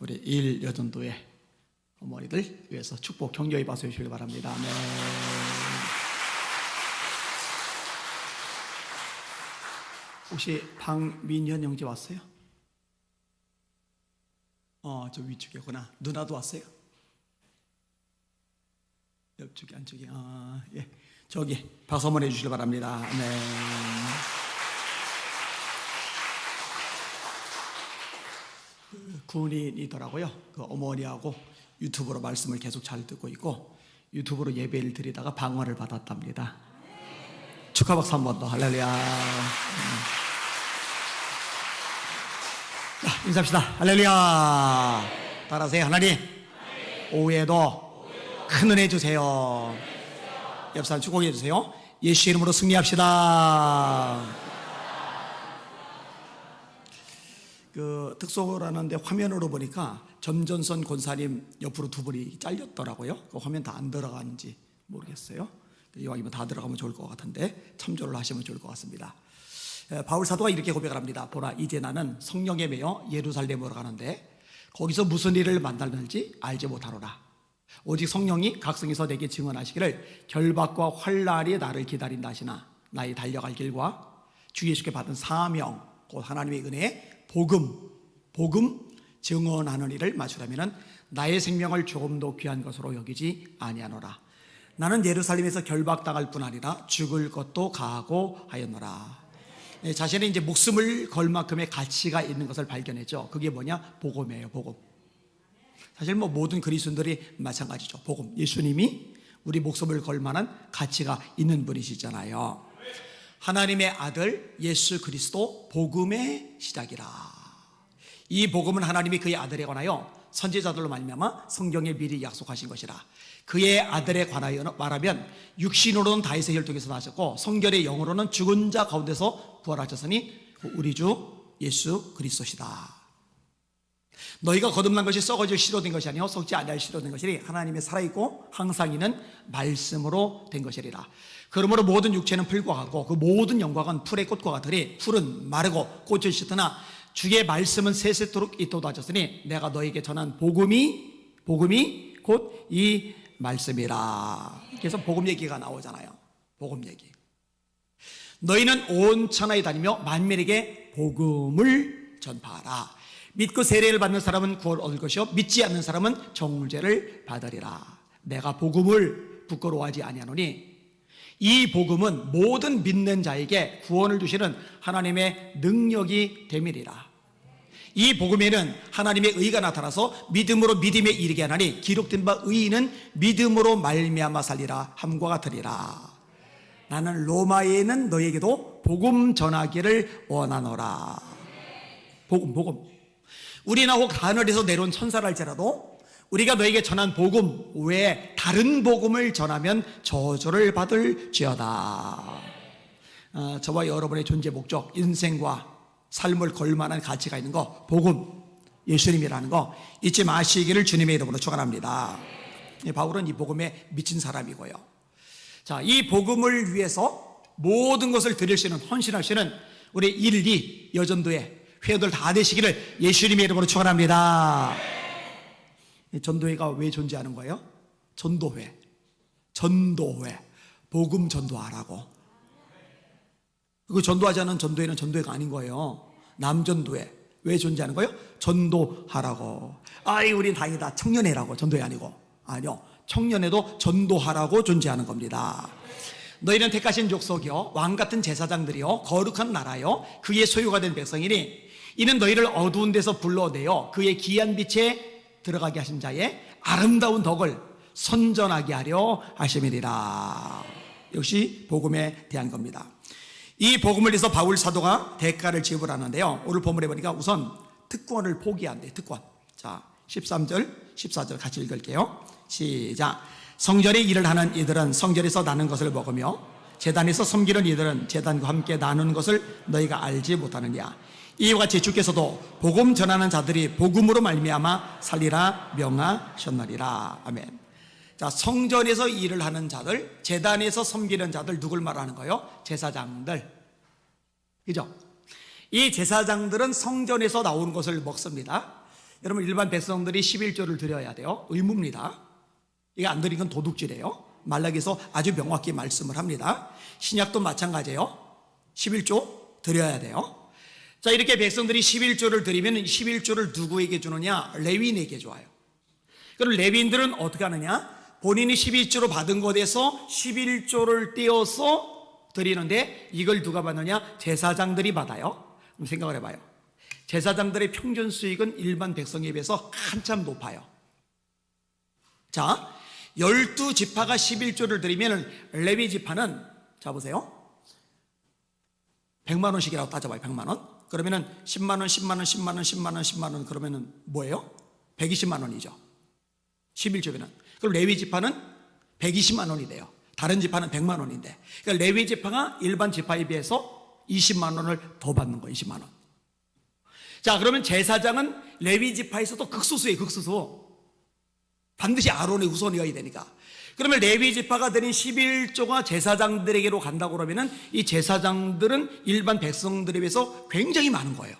우리 일 여전도의 어머니들 위해서 축복 격려의 박수 해주시길 바랍니다. 네. 혹시 박민현 형제 왔어요? 저 위쪽이구나. 누나도 왔어요? 옆쪽이 안쪽이. 예. 저기 박수 한번 해주시길 바랍니다. 네. 군인이더라고요. 그 어머니하고 유튜브로 말씀을 계속 잘 듣고 있고 유튜브로 예배를 드리다가 방화를 받았답니다. 축하 박수 한 번 더. 할렐루야. 자, 인사합시다. 할렐루야. 따라하세요. 하나님, 오후에도 큰 은혜 주세요. 옆 사람 축복해 주세요. 예수 이름으로 승리합시다. 그 특소라는데 화면으로 보니까 점전선 권사님 옆으로 두 분이 잘렸더라고요. 그 화면 다 안 들어가는지 모르겠어요. 이왕이면 다 들어가면 좋을 것 같은데 참조를 하시면 좋을 것 같습니다. 바울 사도가 이렇게 고백을 합니다. 보라, 이제 나는 성령에 매여 예루살렘으로 가는데 거기서 무슨 일을 만날는지 알지 못하노라. 오직 성령이 각성에서 내게 증언하시기를 결박과 환난이 나를 기다린다 하시나 나의 달려갈 길과 주 예수께 받은 사명 곧 하나님의 은혜에 복음 증언하는 일을 마치려면 나의 생명을 조금도 귀한 것으로 여기지 아니하노라. 나는 예루살렘에서 결박당할 뿐 아니라 죽을 것도 각오하였노라. 자신의 이제 목숨을 걸 만큼의 가치가 있는 것을 발견했죠. 그게 뭐냐? 복음이에요. 복음. 사실 뭐 모든 그리스도인들이 마찬가지죠. 복음. 예수님이 우리 목숨을 걸 만한 가치가 있는 분이시잖아요. 하나님의 아들 예수 그리스도 복음의 시작이라. 이 복음은 하나님이 그의 아들에 관하여 선지자들로 말미암아 성경에 미리 약속하신 것이라. 그의 아들에 관하여 말하면 육신으로는 다윗의 혈통에서 나셨고 성결의 영으로는 죽은 자 가운데서 부활하셨으니 우리 주 예수 그리스도시다. 너희가 거듭난 것이 썩어질 씨로 된 것이 아니요 썩지 아니할 씨로 된 것이니 하나님의 살아있고 항상 있는 말씀으로 된 것이리라. 그러므로 모든 육체는 풀과 같고 그 모든 영광은 풀의 꽃과 같으니 풀은 마르고 꽃은 씻으나 주의 말씀은 세세토록 있도다 하셨으니 내가 너에게 전한 복음이 곧 이 말씀이라. 그래서 복음 얘기가 나오잖아요. 복음 얘기. 너희는 온 천하에 다니며 만민에게 복음을 전파하라. 믿고 세례를 받는 사람은 구원을 얻을 것이요 믿지 않는 사람은 정죄를 받으리라. 내가 복음을 부끄러워하지 아니하노니 이 복음은 모든 믿는 자에게 구원을 주시는 하나님의 능력이 됨이리라. 이 복음에는 하나님의 의가 나타나서 믿음으로 믿음에 이르게 하나니 기록된 바 의인은 믿음으로 말미암아 살리라 함과 같으리라. 나는 로마에 있는 너에게도 복음 전하기를 원하노라. 복음. 우리나 혹 하늘에서 내려온 천사를 할지라도 우리가 너에게 전한 복음 외에 다른 복음을 전하면 저주를 받을지어다. 저와 여러분의 존재 목적, 인생과 삶을 걸만한 가치가 있는 거, 복음, 예수님이라는 거 잊지 마시기를 주님의 이름으로 축원합니다. 바울은 이 복음에 미친 사람이고요. 자, 이 복음을 위해서 모든 것을 드릴 수 있는, 헌신하시는 우리 1, 2 여전도의 회원들 다 되시기를 예수님의 이름으로 축원합니다. 전도회가 왜 존재하는 거예요? 전도회, 복음 전도하라고. 그 전도하지 않은 전도회는 전도회가 아닌 거예요. 남전도회. 왜 존재하는 거예요? 전도하라고. 아이, 우린 다행이다. 청년회라고. 전도회 아니고. 아니요. 청년회도 전도하라고 존재하는 겁니다. 너희는 택하신 족속이요 왕같은 제사장들이요 거룩한 나라요 그의 소유가 된 백성이니 이는 너희를 어두운 데서 불러내어 그의 귀한 빛에 들어가게 하신 자의 아름다운 덕을 선전하게 하려 하심이니라. 역시 복음에 대한 겁니다. 이 복음을 위해서 바울 사도가 대가를 지불하는데요. 오늘 본문에 보니까 우선 특권을 포기한대. 특권. 자, 13절, 14절 같이 읽을게요. 시작. 성전의 일을 하는 이들은 성전에서 나는 것을 먹으며 제단에서 섬기는 이들은 제단과 함께 나누는 것을 너희가 알지 못하느냐. 이와 같이 주께서도 복음 전하는 자들이 복음으로 말미암아 살리라 명하셨나리라. 아멘. 자, 성전에서 일을 하는 자들, 제단에서 섬기는 자들, 누굴 말하는 거예요? 제사장들. 그죠? 이 제사장들은 성전에서 나오는 것을 먹습니다. 여러분 일반 백성들이 11조를 드려야 돼요. 의무입니다. 이게 안 드리는 건 도둑질이에요. 말라기에서 아주 명확히 말씀을 합니다. 신약도 마찬가지예요. 11조 드려야 돼요. 자, 이렇게 백성들이 11조를 드리면 11조를 누구에게 주느냐? 레위인에게 줘요. 그럼 레위인들은 어떻게 하느냐? 본인이 11조로 받은 것에서 11조를 떼어서 드리는데 이걸 누가 받느냐? 제사장들이 받아요. 그럼 생각을 해봐요. 제사장들의 평균 수익은 일반 백성에 비해서 한참 높아요. 자, 12지파가 11조를 드리면 레위 지파는, 자 보세요, 100만 원씩이라고 따져봐요. 100만 원. 그러면은 10만 원, 10만 원, 10만 원, 10만 원, 10만 원 그러면은 뭐예요? 120만 원이죠. 11조면. 그럼 레위 지파는 120만 원이 돼요. 다른 지파는 100만 원인데. 그러니까 레위 지파가 일반 지파에 비해서 20만 원을 더 받는 거예요. 20만 원. 자, 그러면 제사장은 레위 지파에서도 극소수예요. 극소수. 반드시 아론의 후손이어야 되니까. 그러면 레위 지파가 드린 11조가 제사장들에게로 간다고 그러면은 이 제사장들은 일반 백성들에 비해서 굉장히 많은 거예요.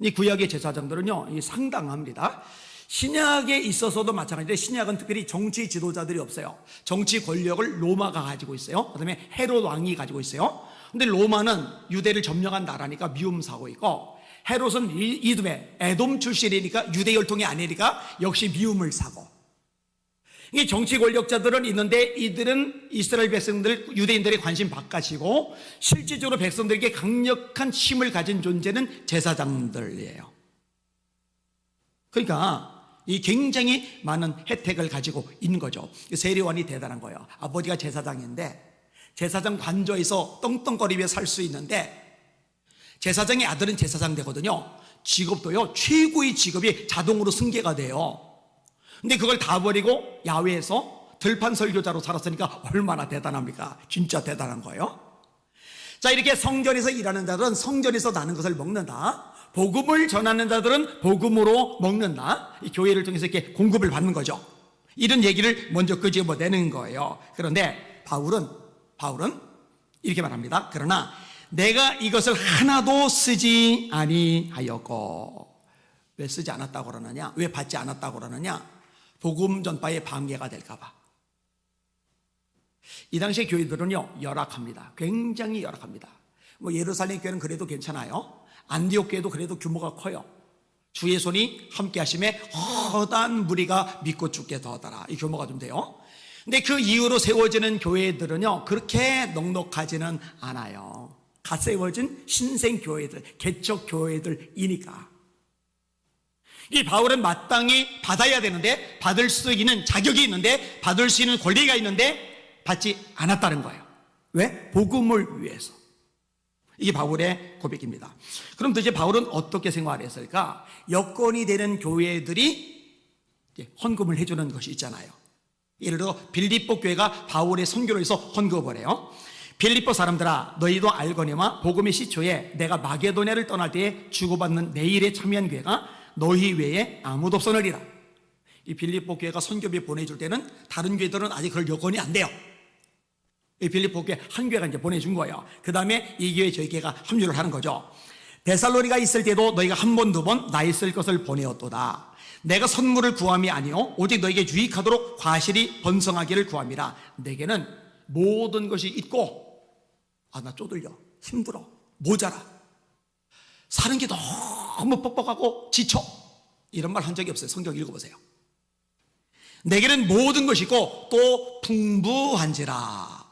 이 구약의 제사장들은요, 상당합니다. 신약에 있어서도 마찬가지인데 신약은 특별히 정치 지도자들이 없어요. 정치 권력을 로마가 가지고 있어요. 그다음에 헤롯 왕이 가지고 있어요. 근데 로마는 유대를 점령한 나라니까 미움 사고 있고, 헤롯은 이두메 에돔 출신이니까 유대 혈통이 아니니까 역시 미움을 사고. 이게 정치 권력자들은 있는데 이들은 이스라엘 백성들, 유대인들의 관심 바깥이고 실질적으로 백성들에게 강력한 힘을 가진 존재는 제사장들이에요. 그러니까 이 굉장히 많은 혜택을 가지고 있는 거죠. 세례요한이 대단한 거예요. 아버지가 제사장인데 제사장 관저에서 떵떵거리며 살 수 있는데, 제사장의 아들은 제사장 되거든요. 직업도요, 최고의 직업이 자동으로 승계가 돼요. 근데 그걸 다 버리고 야외에서 들판 설교자로 살았으니까 얼마나 대단합니까? 진짜 대단한 거예요. 자, 이렇게 성전에서 일하는 자들은 성전에서 나는 것을 먹는다. 복음을 전하는 자들은 복음으로 먹는다. 이 교회를 통해서 이렇게 공급을 받는 거죠. 이런 얘기를 먼저 끄집어내는 거예요. 그런데 바울은 이렇게 말합니다. 그러나 내가 이것을 하나도 쓰지 아니하였고. 왜 쓰지 않았다고 그러느냐? 왜 받지 않았다고 그러느냐? 복음 전파에 방해가 될까 봐. 이 당시에 교회들은요, 열악합니다. 굉장히 열악합니다. 예루살렘 교회는 그래도 괜찮아요. 안디옥 교회도 그래도 규모가 커요. 주의 손이 함께 하심에 허다한 무리가 믿고 죽게 더하더라. 이 규모가 좀 돼요. 근데 그 이후로 세워지는 교회들은요, 그렇게 넉넉하지는 않아요. 갓 세워진 신생 교회들, 개척 교회들이니까. 이 바울은 마땅히 받아야 되는데, 받을 수 있는 자격이 있는데, 받을 수 있는 권리가 있는데 받지 않았다는 거예요. 왜? 복음을 위해서. 이게 바울의 고백입니다. 그럼 도대체 바울은 어떻게 생활했을까? 여건이 되는 교회들이 헌금을 해주는 것이 있잖아요. 예를 들어 빌립보 교회가 바울의 선교를 해서 헌금을 해요. 빌립보 사람들아, 너희도 알거니와 복음의 시초에 내가 마게도냐를 떠날 때에 주고받는 내 일에 참여한 교회가 너희 외에 아무도 없으리라. 이 빌립보 교회가 선교비 보내줄 때는 다른 교회들은 아직 그럴 여건이 안 돼요. 이 빌립보 교회 한 교회가 이제 보내준 거예요. 그 다음에 이 교회 저희 교회가 합류를 하는 거죠. 데살로니가 있을 때도 너희가 한 번, 두 번 나 있을 것을 보내었도다. 내가 선물을 구함이 아니요 오직 너에게 유익하도록 과실이 번성하기를 구함이라. 내게는 모든 것이 있고, 나 쪼들려, 힘들어, 모자라, 사는 게 너무 뻑뻑하고 지쳐, 이런 말 한 적이 없어요. 성경 읽어보세요. 내게는 모든 것이 있고 또 풍부한지라.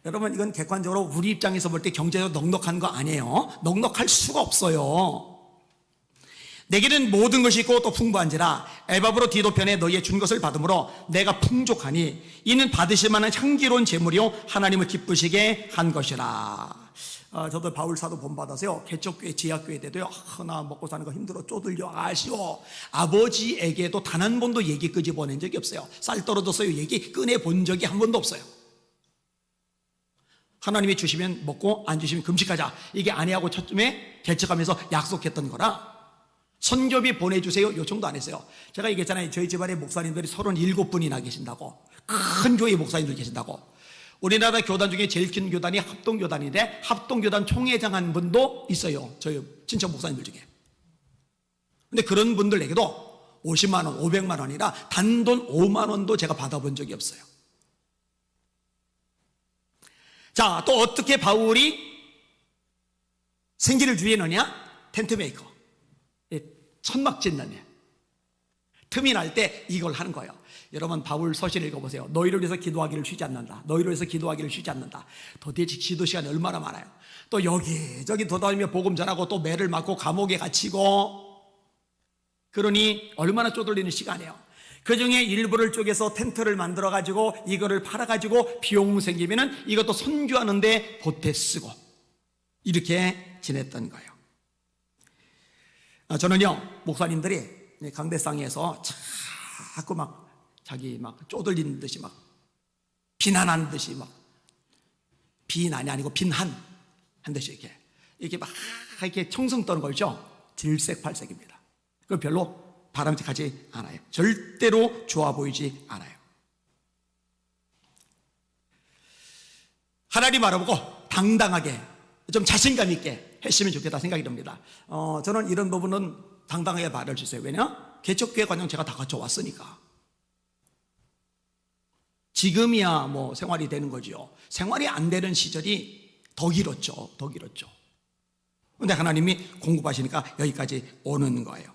여러분, 이건 객관적으로 우리 입장에서 볼 때 경제적으로 넉넉한 거 아니에요. 넉넉할 수가 없어요. 내게는 모든 것이 있고 또 풍부한지라. 에바브로 디도편에 너희의 준 것을 받음으로 내가 풍족하니 이는 받으실 만한 향기로운 제물이요 하나님을 기쁘시게 한 것이라. 저도 바울 사도 본받아서요, 개척교회, 지하교회 때도요, 나 먹고 사는 거 힘들어, 쪼들려, 아쉬워. 아버지에게도 단 한 번도 얘기 끄집어낸 적이 없어요. 쌀 떨어졌어요 얘기 꺼내본 적이 한 번도 없어요. 하나님이 주시면 먹고 안 주시면 금식하자, 이게 아니하고 첫쯤에 개척하면서 약속했던 거라. 선교비 보내주세요 요청도 안 했어요. 제가 얘기했잖아요. 저희 집안의 목사님들이 37분이나 계신다고. 큰 교회 목사님들 계신다고. 우리나라 교단 중에 제일 큰 교단이 합동교단인데 합동교단 총회장 한 분도 있어요. 저희 친척 목사님들 중에. 근데 그런 분들에게도 50만 원, 500만 원이라 단돈 5만 원도 제가 받아본 적이 없어요. 자, 또 어떻게 바울이 생기를 주의느냐? 텐트 메이커. 천막 짓는 일. 틈이 날 때 이걸 하는 거예요. 여러분, 바울 서신을 읽어보세요. 너희를 위해서 기도하기를 쉬지 않는다. 너희를 위해서 기도하기를 쉬지 않는다. 도대체 기도 시간이 얼마나 많아요. 또 여기저기 돌아다니며 복음 전하고 또 매를 맞고 감옥에 갇히고, 그러니 얼마나 쪼들리는 시간이에요. 그 중에 일부를 쪼개서 텐트를 만들어가지고 이거를 팔아가지고 비용 생기면은 이것도 선교하는데 보태 쓰고, 이렇게 지냈던 거예요. 저는요, 목사님들이 강대상에서 자꾸 막 자기 막 쪼들리는 듯이 막 비난하는 듯이 막, 비난이 아니고 빈한 듯이 이렇게 막 이렇게 청승 떠는 걸죠. 질색팔색입니다. 그건 별로 바람직하지 않아요. 절대로 좋아 보이지 않아요. 하나님 알아보고 당당하게 좀 자신감 있게 했으면 좋겠다 생각이 듭니다. 저는 이런 부분은 당당하게 말을 주세요. 왜냐? 개척교회 과정 제가 다 거쳐왔으니까. 지금이야 뭐 생활이 되는 거죠. 생활이 안 되는 시절이 더 길었죠. 더 길었죠. 근데 하나님이 공급하시니까 여기까지 오는 거예요.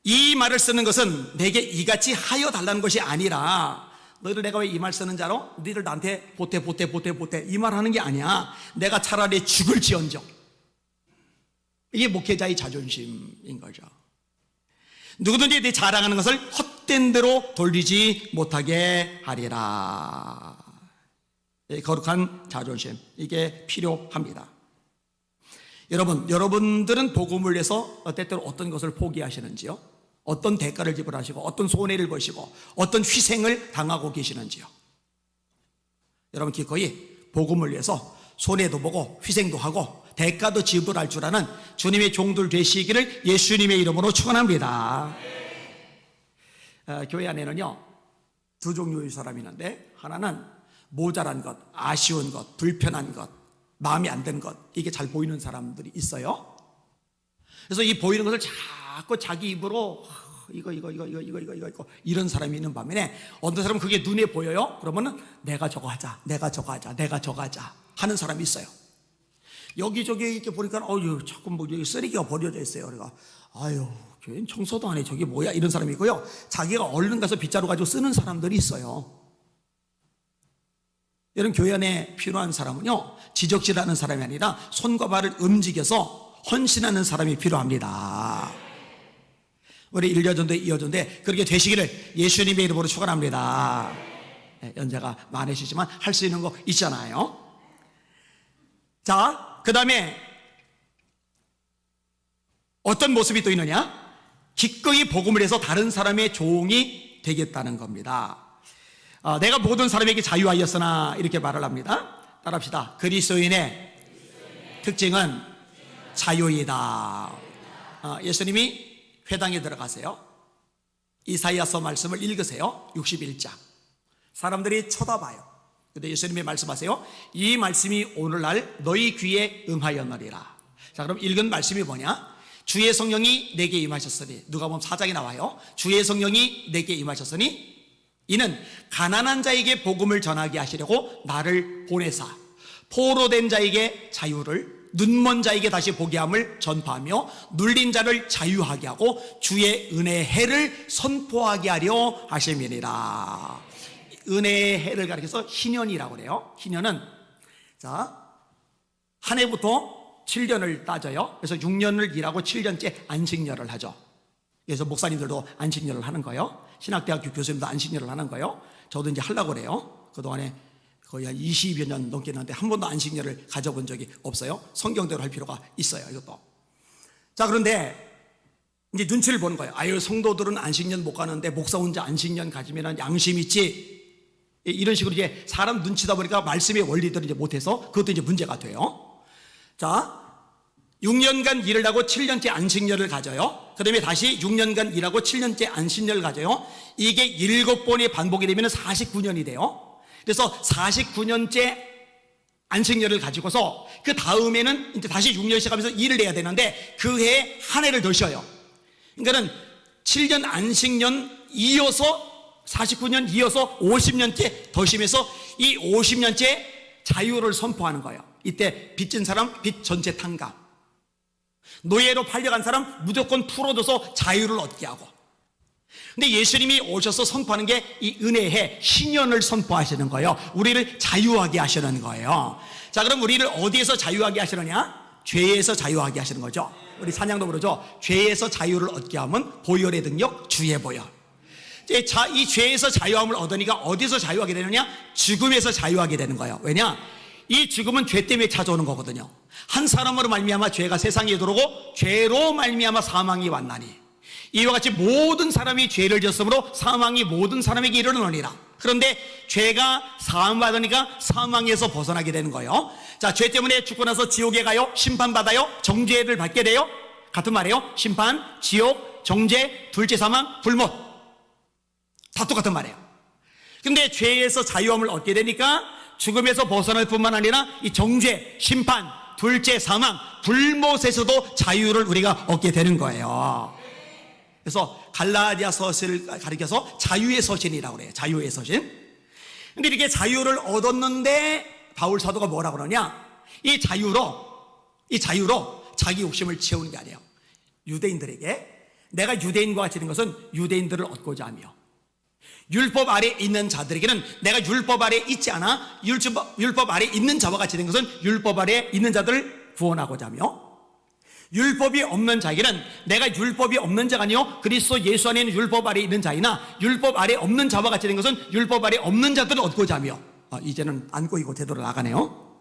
이 말을 쓰는 것은 내게 이같이 하여 달라는 것이 아니라, 너희들 내가 왜 이 말 쓰는 줄 알아? 너희들 나한테 보태 이 말 하는 게 아니야. 내가 차라리 죽을지언정. 이게 목회자의 자존심인 거죠. 누구든지 내 자랑하는 것을 헛된 대로 돌리지 못하게 하리라. 거룩한 자존심, 이게 필요합니다. 여러분들은 복음을 위해서 때때로 어떤 것을 포기하시는지요? 어떤 대가를 지불하시고 어떤 손해를 보시고 어떤 희생을 당하고 계시는지요? 여러분, 기꺼이 복음을 위해서 손해도 보고 희생도 하고 대가도 지불할 줄 아는 주님의 종들 되시기를 예수님의 이름으로 축원합니다. 교회 안에는요, 두 종류의 사람이 있는데, 하나는 모자란 것, 아쉬운 것, 불편한 것, 마음에 안 드는 것, 이게 잘 보이는 사람들이 있어요. 그래서 이 보이는 것을 자꾸 자기 입으로 이거 이런 사람이 있는 반면에, 어떤 사람은 그게 눈에 보여요. 그러면은 내가 저거 하자 하는 사람이 있어요. 여기저기 이렇게 보니까 자꾸 뭐 여기 쓰레기가 버려져 있어요. 그러니까 교회는 청소도 안 해, 저게 뭐야, 이런 사람이 있고요. 자기가 얼른 가서 빗자루 가지고 쓰는 사람들이 있어요. 여러분, 교회 안에 필요한 사람은요, 지적질하는 사람이 아니라 손과 발을 움직여서 헌신하는 사람이 필요합니다. 우리 1여전대 2여전대 그렇게 되시기를 예수님의 이름으로 축원합니다. 연세가 많으시지만 할 수 있는 거 있잖아요. 자, 그 다음에 어떤 모습이 또 있느냐? 기꺼이 복음을 해서 다른 사람의 종이 되겠다는 겁니다. 내가 모든 사람에게 자유하였으나, 이렇게 말을 합니다. 따라합시다. 그리스도인의 특징은 자유이다. 예수님이 회당에 들어가세요. 이사야서 말씀을 읽으세요. 61장. 사람들이 쳐다봐요. 근데 예수님이 말씀하세요. 이 말씀이 오늘날 너희 귀에 응하였느니라. 자, 그럼 읽은 말씀이 뭐냐? 주의 성령이 내게 임하셨으니, 누가복음 4장에 나와요. 주의 성령이 내게 임하셨으니 이는 가난한 자에게 복음을 전하게 하시려고 나를 보내사 포로된 자에게 자유를, 눈먼 자에게 다시 보게 함을 전파하며 눌린 자를 자유하게 하고 주의 은혜의 해를 선포하게 하려 하심이니라. 은혜의 해를 가리켜서 희년이라고 그래요. 희년은 한 해부터 7년을 따져요. 그래서 6년을 일하고 7년째 안식년을 하죠. 그래서 목사님들도 안식년을 하는 거예요. 신학대학교 교수님도 안식년을 하는 거예요. 저도 이제 하려고 그래요. 그동안에 거의 한 20여 년 넘게 했는데 한 번도 안식년을 가져본 적이 없어요. 성경대로 할 필요가 있어요, 이것도. 자, 그런데 이제 눈치를 보는 거예요. 성도들은 안식년 못 가는데 목사 혼자 안식년 가지면 양심 있지. 이런 식으로 이제 사람 눈치다 보니까 말씀의 원리들을 이제 못해서 그것도 이제 문제가 돼요. 자, 6년간 일을 하고 7년째 안식년을 가져요. 그 다음에 다시 6년간 일하고 7년째 안식년을 가져요. 이게 7번이 반복이 되면 49년이 돼요. 그래서 49년째 안식년을 가지고서 그 다음에는 이제 다시 6년씩 하면서 일을 해야 되는데 그 해에 한 해를 더 쉬어요. 그러니까는 7년 안식년 이어서 49년 이어서 50년째 더 심해서 이 50년째 자유를 선포하는 거예요. 이때 빚진 사람 빚 전체 탕감, 노예로 팔려간 사람 무조건 풀어줘서 자유를 얻게 하고. 근데 예수님이 오셔서 선포하는 게 이 은혜의 신년을 선포하시는 거예요. 우리를 자유하게 하시는 거예요. 자, 그럼 우리를 어디에서 자유하게 하시느냐? 죄에서 자유하게 하시는 거죠. 우리 찬양도 그러죠. 죄에서 자유를 얻게 하면 보혈의 능력, 주의 보혈. 이 죄에서 자유함을 얻으니까 어디서 자유하게 되느냐? 죽음에서 자유하게 되는 거예요. 왜냐? 이 죽음은 죄 때문에 찾아오는 거거든요. 한 사람으로 말미암아 죄가 세상에 들어오고 죄로 말미암아 사망이 왔나니 이와 같이 모든 사람이 죄를 지었으므로 사망이 모든 사람에게 이르느니라. 그런데 죄가 사함받으니까 사망에서 벗어나게 되는 거예요. 자, 죄 때문에 죽고 나서 지옥에 가요? 심판받아요? 정죄를 받게 돼요? 같은 말이에요. 심판, 지옥, 정죄, 둘째 사망, 불못. 다 똑같은 말이에요. 근데 죄에서 자유함을 얻게 되니까 죽음에서 벗어날 뿐만 아니라 이 정죄, 심판, 둘째 사망, 불못에서도 자유를 우리가 얻게 되는 거예요. 그래서 갈라디아 서신을 가리켜서 자유의 서신이라고 그래요. 자유의 서신. 근데 이렇게 자유를 얻었는데 바울 사도가 뭐라고 그러냐? 이 자유로 자기 욕심을 채우는 게 아니에요. 유대인들에게 내가 유대인과 같이 된 것은 유대인들을 얻고자 하며, 율법 아래 있는 자들에게는 내가 율법 아래 있지 않아 율법 아래 있는 자와 같이 된 것은 율법 아래 있는 자들을 구원하고자 하며, 율법이 없는 자에게는 내가 율법이 없는 자가 아니요 그리스도 예수 안에 있는 율법 아래 있는 자이나 율법 아래 없는 자와 같이 된 것은 율법 아래 없는 자들을 얻고자 하며. 이제는 안 꼬이고 제대로 나가네요.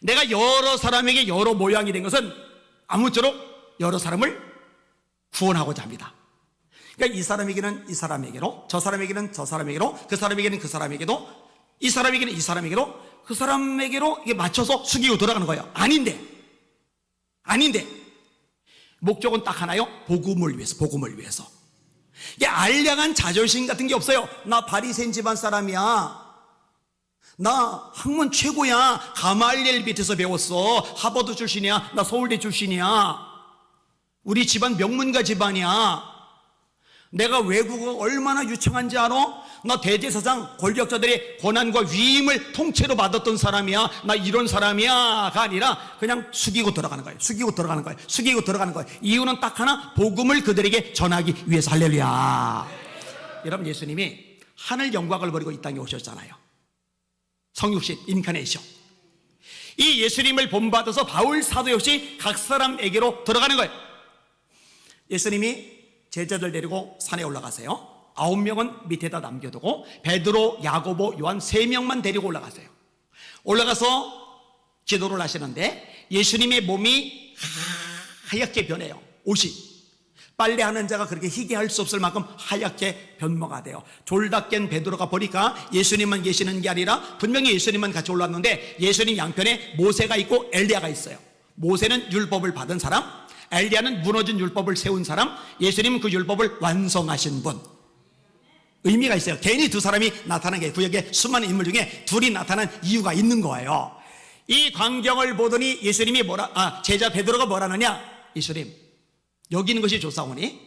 내가 여러 사람에게 여러 모양이 된 것은 아무쪼록 여러 사람을 구원하고자 합니다. 그러니까 이 사람에게는 이 사람에게로, 저 사람에게는 저 사람에게로, 그 사람에게는 그 사람에게도, 이 사람에게는 이 사람에게로, 그 사람에게로 이게 맞춰서 숙이고 돌아가는 거예요. 아닌데 목적은 딱 하나요. 복음을 위해서. 이게 알량한 자존심 같은 게 없어요. 나 바리새인 집안 사람이야, 나 학문 최고야, 가말리엘 밑에서 배웠어, 하버드 출신이야, 나 서울대 출신이야, 우리 집안 명문가 집안이야, 내가 외국어 얼마나 유창한지 알아? 나 대제사장 권력자들의 권한과 위임을 통째로 받았던 사람이야, 나 이런 사람이야가 아니라 그냥 숙이고 들어가는 거예요. 숙이고 들어가는 거예요. 이유는 딱 하나, 복음을 그들에게 전하기 위해서. 할렐루야. 여러분, 예수님이 하늘 영광을 버리고 이 땅에 오셨잖아요. 성육신, 인카네이션. 이 예수님을 본받아서 바울 사도 역시 각 사람에게로 들어가는 거예요. 예수님이 제자들 데리고 산에 올라가세요. 9명은 밑에다 남겨두고 베드로, 야고보, 요한 3명만 데리고 올라가세요. 올라가서 기도를 하시는데 예수님의 몸이 하얗게 변해요. 옷이 빨래하는 자가 그렇게 희게 할 수 없을 만큼 하얗게 변모가 돼요. 졸다 깬 베드로가 보니까 예수님만 계시는 게 아니라 분명히 예수님만 같이 올랐는데 예수님 양편에 모세가 있고 엘리야가 있어요. 모세는 율법을 받은 사람, 엘리야는 무너진 율법을 세운 사람, 예수님은 그 율법을 완성하신 분. 의미가 있어요. 괜히 두 사람이 나타난 게, 구약의 수많은 인물 중에 둘이 나타난 이유가 있는 거예요. 이 광경을 보더니 예수님이 제자 베드로가 뭐라느냐? 예수님, 여기 있는 것이 좋사오니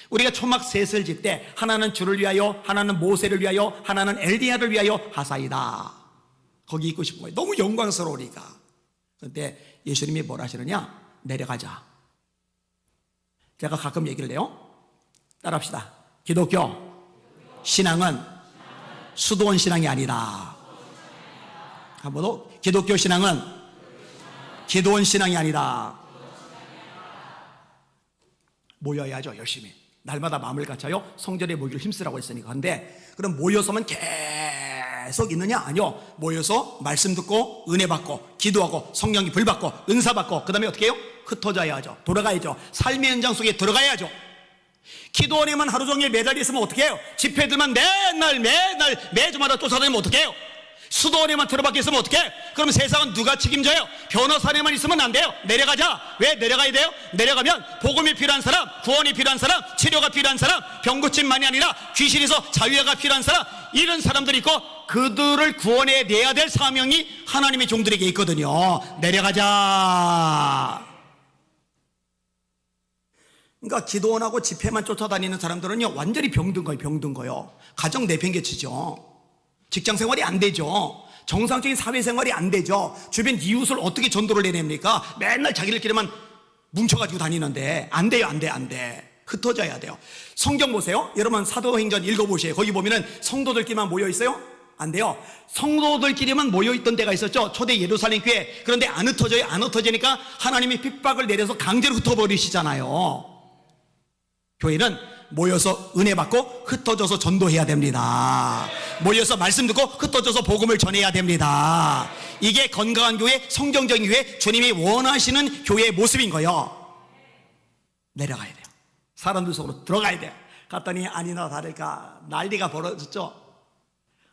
우리가 초막 셋을 질 때 하나는 주를 위하여, 하나는 모세를 위하여, 하나는 엘리야를 위하여 하사이다. 거기 있고 싶은 거예요. 너무 영광스러우니까. 그런데 예수님이 뭐라 하시느냐? 내려가자. 제가 가끔 얘기를 해요. 따라합시다. 기독교 신앙은 수도원 신앙이 아니다. 한 번 더. 기독교 신앙은 기도원 신앙이 아니다. 모여야죠. 열심히 날마다 마음을 갖춰요. 성전에 모이기를 힘쓰라고 했으니까. 근데 그럼 모여서만 계속 있느냐? 아니요. 모여서 말씀 듣고 은혜 받고 기도하고 성령이 불 받고 은사 받고 그 다음에 어떻게 해요? 흩어져야죠. 돌아가야죠. 삶의 현장 속에 들어가야죠. 기도원에만 하루 종일 매달려 있으면 어떻게 해요? 집회들만 매주마다 쫓아다니면 어떻게 해요? 수도원에만 들어박혀 있으면 어떻게 해요? 그럼 세상은 누가 책임져요? 변호사에만 있으면 안 돼요. 내려가자. 왜 내려가야 돼요? 내려가면 복음이 필요한 사람, 구원이 필요한 사람, 치료가 필요한 사람, 병고침만이 아니라 귀신에서 자유가 필요한 사람, 이런 사람들이 있고 그들을 구원해내야 될 사명이 하나님의 종들에게 있거든요. 내려가자. 그러니까 기도원하고 집회만 쫓아다니는 사람들은요, 완전히 병든 거예요, 병든 거요. 가정 내팽개치죠. 직장 생활이 안 되죠. 정상적인 사회생활이 안 되죠. 주변 이웃을 어떻게 전도를 내냅니까? 맨날 자기들끼리만 뭉쳐가지고 다니는데 안 돼요, 안 돼, 안 돼. 흩어져야 돼요. 성경 보세요. 여러분 사도행전 읽어보세요. 거기 보면은 성도들끼리만 모여 있어요? 안 돼요. 성도들끼리만 모여 있던 데가 있었죠. 초대 예루살렘 교회. 그런데 안 흩어져요. 안 흩어지니까 하나님이 핍박을 내려서 강제로 흩어버리시잖아요. 교회는 모여서 은혜 받고 흩어져서 전도해야 됩니다. 모여서 말씀 듣고 흩어져서 복음을 전해야 됩니다. 이게 건강한 교회, 성경적인 교회, 주님이 원하시는 교회의 모습인 거예요. 내려가야 돼요. 사람들 속으로 들어가야 돼요. 갔더니 아니나 다를까 난리가 벌어졌죠.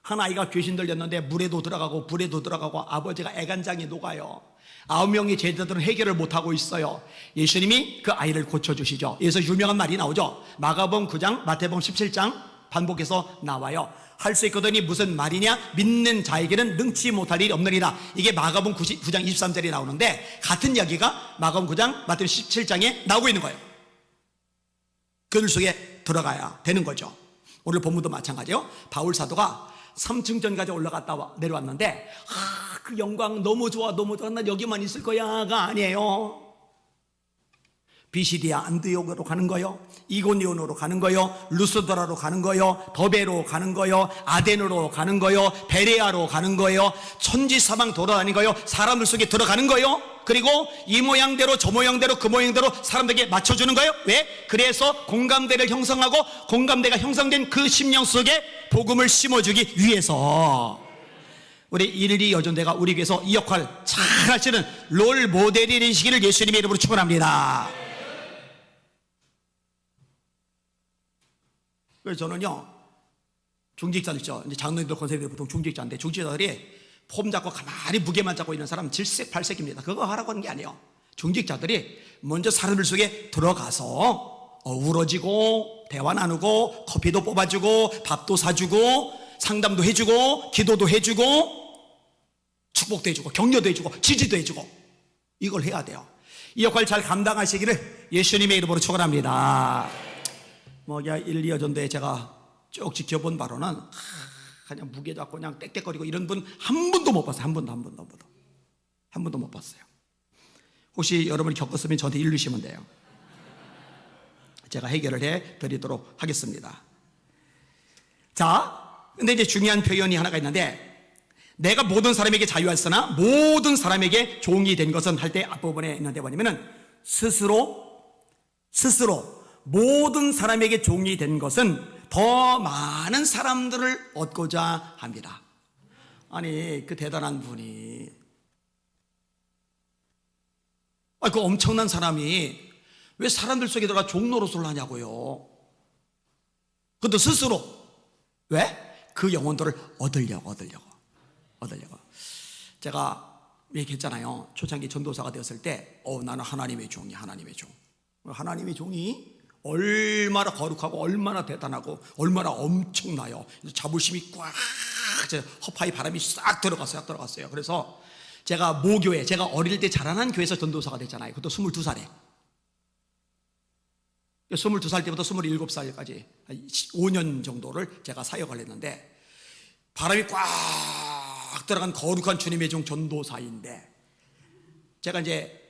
한 아이가 귀신 들렸는데 물에도 들어가고 불에도 들어가고 아버지가 애간장이 녹아요. 9명의 제자들은 해결을 못하고 있어요. 예수님이 그 아이를 고쳐주시죠. 여기서 유명한 말이 나오죠. 마가복음 9장, 마태복음 17장 반복해서 나와요. 할 수 있거든이 무슨 말이냐? 믿는 자에게는 능치 못할 일이 없느니라. 이게 마가복음 9장 23절에 나오는데 같은 이야기가 마가복음 9장, 마태복음 17장에 나오고 있는 거예요. 그들 속에 들어가야 되는 거죠. 오늘 본문도 마찬가지예요. 바울 사도가 3층 전까지 올라갔다 내려왔는데 그 영광 너무 좋아, 너무 좋아, 나 여기만 있을 거야가 아니에요. 비시디아 안디옥으로 가는 거요, 이고니온으로 가는 거요, 루스드라로 가는 거요, 더베로 가는 거요, 아덴으로 가는 거요, 베레아로 가는 거요, 천지사방 돌아다니는 거요, 사람들 속에 들어가는 거요. 그리고 이 모양대로 저 모양대로 그 모양대로 사람들에게 맞춰주는 거예요. 왜? 그래서 공감대를 형성하고 공감대가 형성된 그 심령 속에 복음을 심어주기 위해서 우리 112 여전대가 우리 교회에서 이 역할 잘 하시는 롤 모델이 되시기를 예수님의 이름으로 축원합니다. 그래서 저는요, 중직자들 있죠. 이제 장로님들, 권사님들 보통 중직자인데 중직자들이 폼 잡고 가만히 무게만 잡고 있는 사람 질색팔색입니다. 그거 하라고 하는 게 아니에요. 중직자들이 먼저 사람들 속에 들어가서 어우러지고 대화 나누고 커피도 뽑아주고 밥도 사주고 상담도 해주고 기도도 해주고 축복도 해주고 격려도 해주고 지지도 해주고 이걸 해야 돼요. 이 역할 잘 감당하시기를 예수님의 이름으로 축원합니다. 뭐 112 여전대에 제가 쭉 지켜본 바로는 그냥 무게 잡고 그냥 땡땡거리고 이런 분 한 번도 못 봤어요. 한 번도 못 봤어요. 혹시 여러분이 겪었으면 저한테 일르시면 돼요. 제가 해결을 해 드리도록 하겠습니다. 자, 근데 이제 중요한 표현이 하나가 있는데, 내가 모든 사람에게 자유하였으나 모든 사람에게 종이 된 것은 할 때 앞부분에 있는데 뭐냐면은 스스로 모든 사람에게 종이 된 것은 더 많은 사람들을 얻고자 합니다. 아니, 그 대단한 분이, 그 엄청난 사람이 왜 사람들 속에 들어가 종노릇을 하냐고요. 그것도 스스로. 왜? 그 영혼들을 얻으려고. 제가 얘기했잖아요. 초창기 전도사가 되었을 때 나는 하나님의 종이. 하나님의 종이 얼마나 거룩하고 얼마나 대단하고 얼마나 엄청나요. 자부심이 꽉, 허파에 바람이 싹 들어갔어요. 그래서 제가 모교회, 제가 어릴 때 자라난 교회에서 전도사가 됐잖아요. 그것도 22살에. 22살 때부터 27살까지 5년 정도를 제가 사역을 했는데, 바람이 꽉 들어간 거룩한 주님의 종 전도사인데, 제가 이제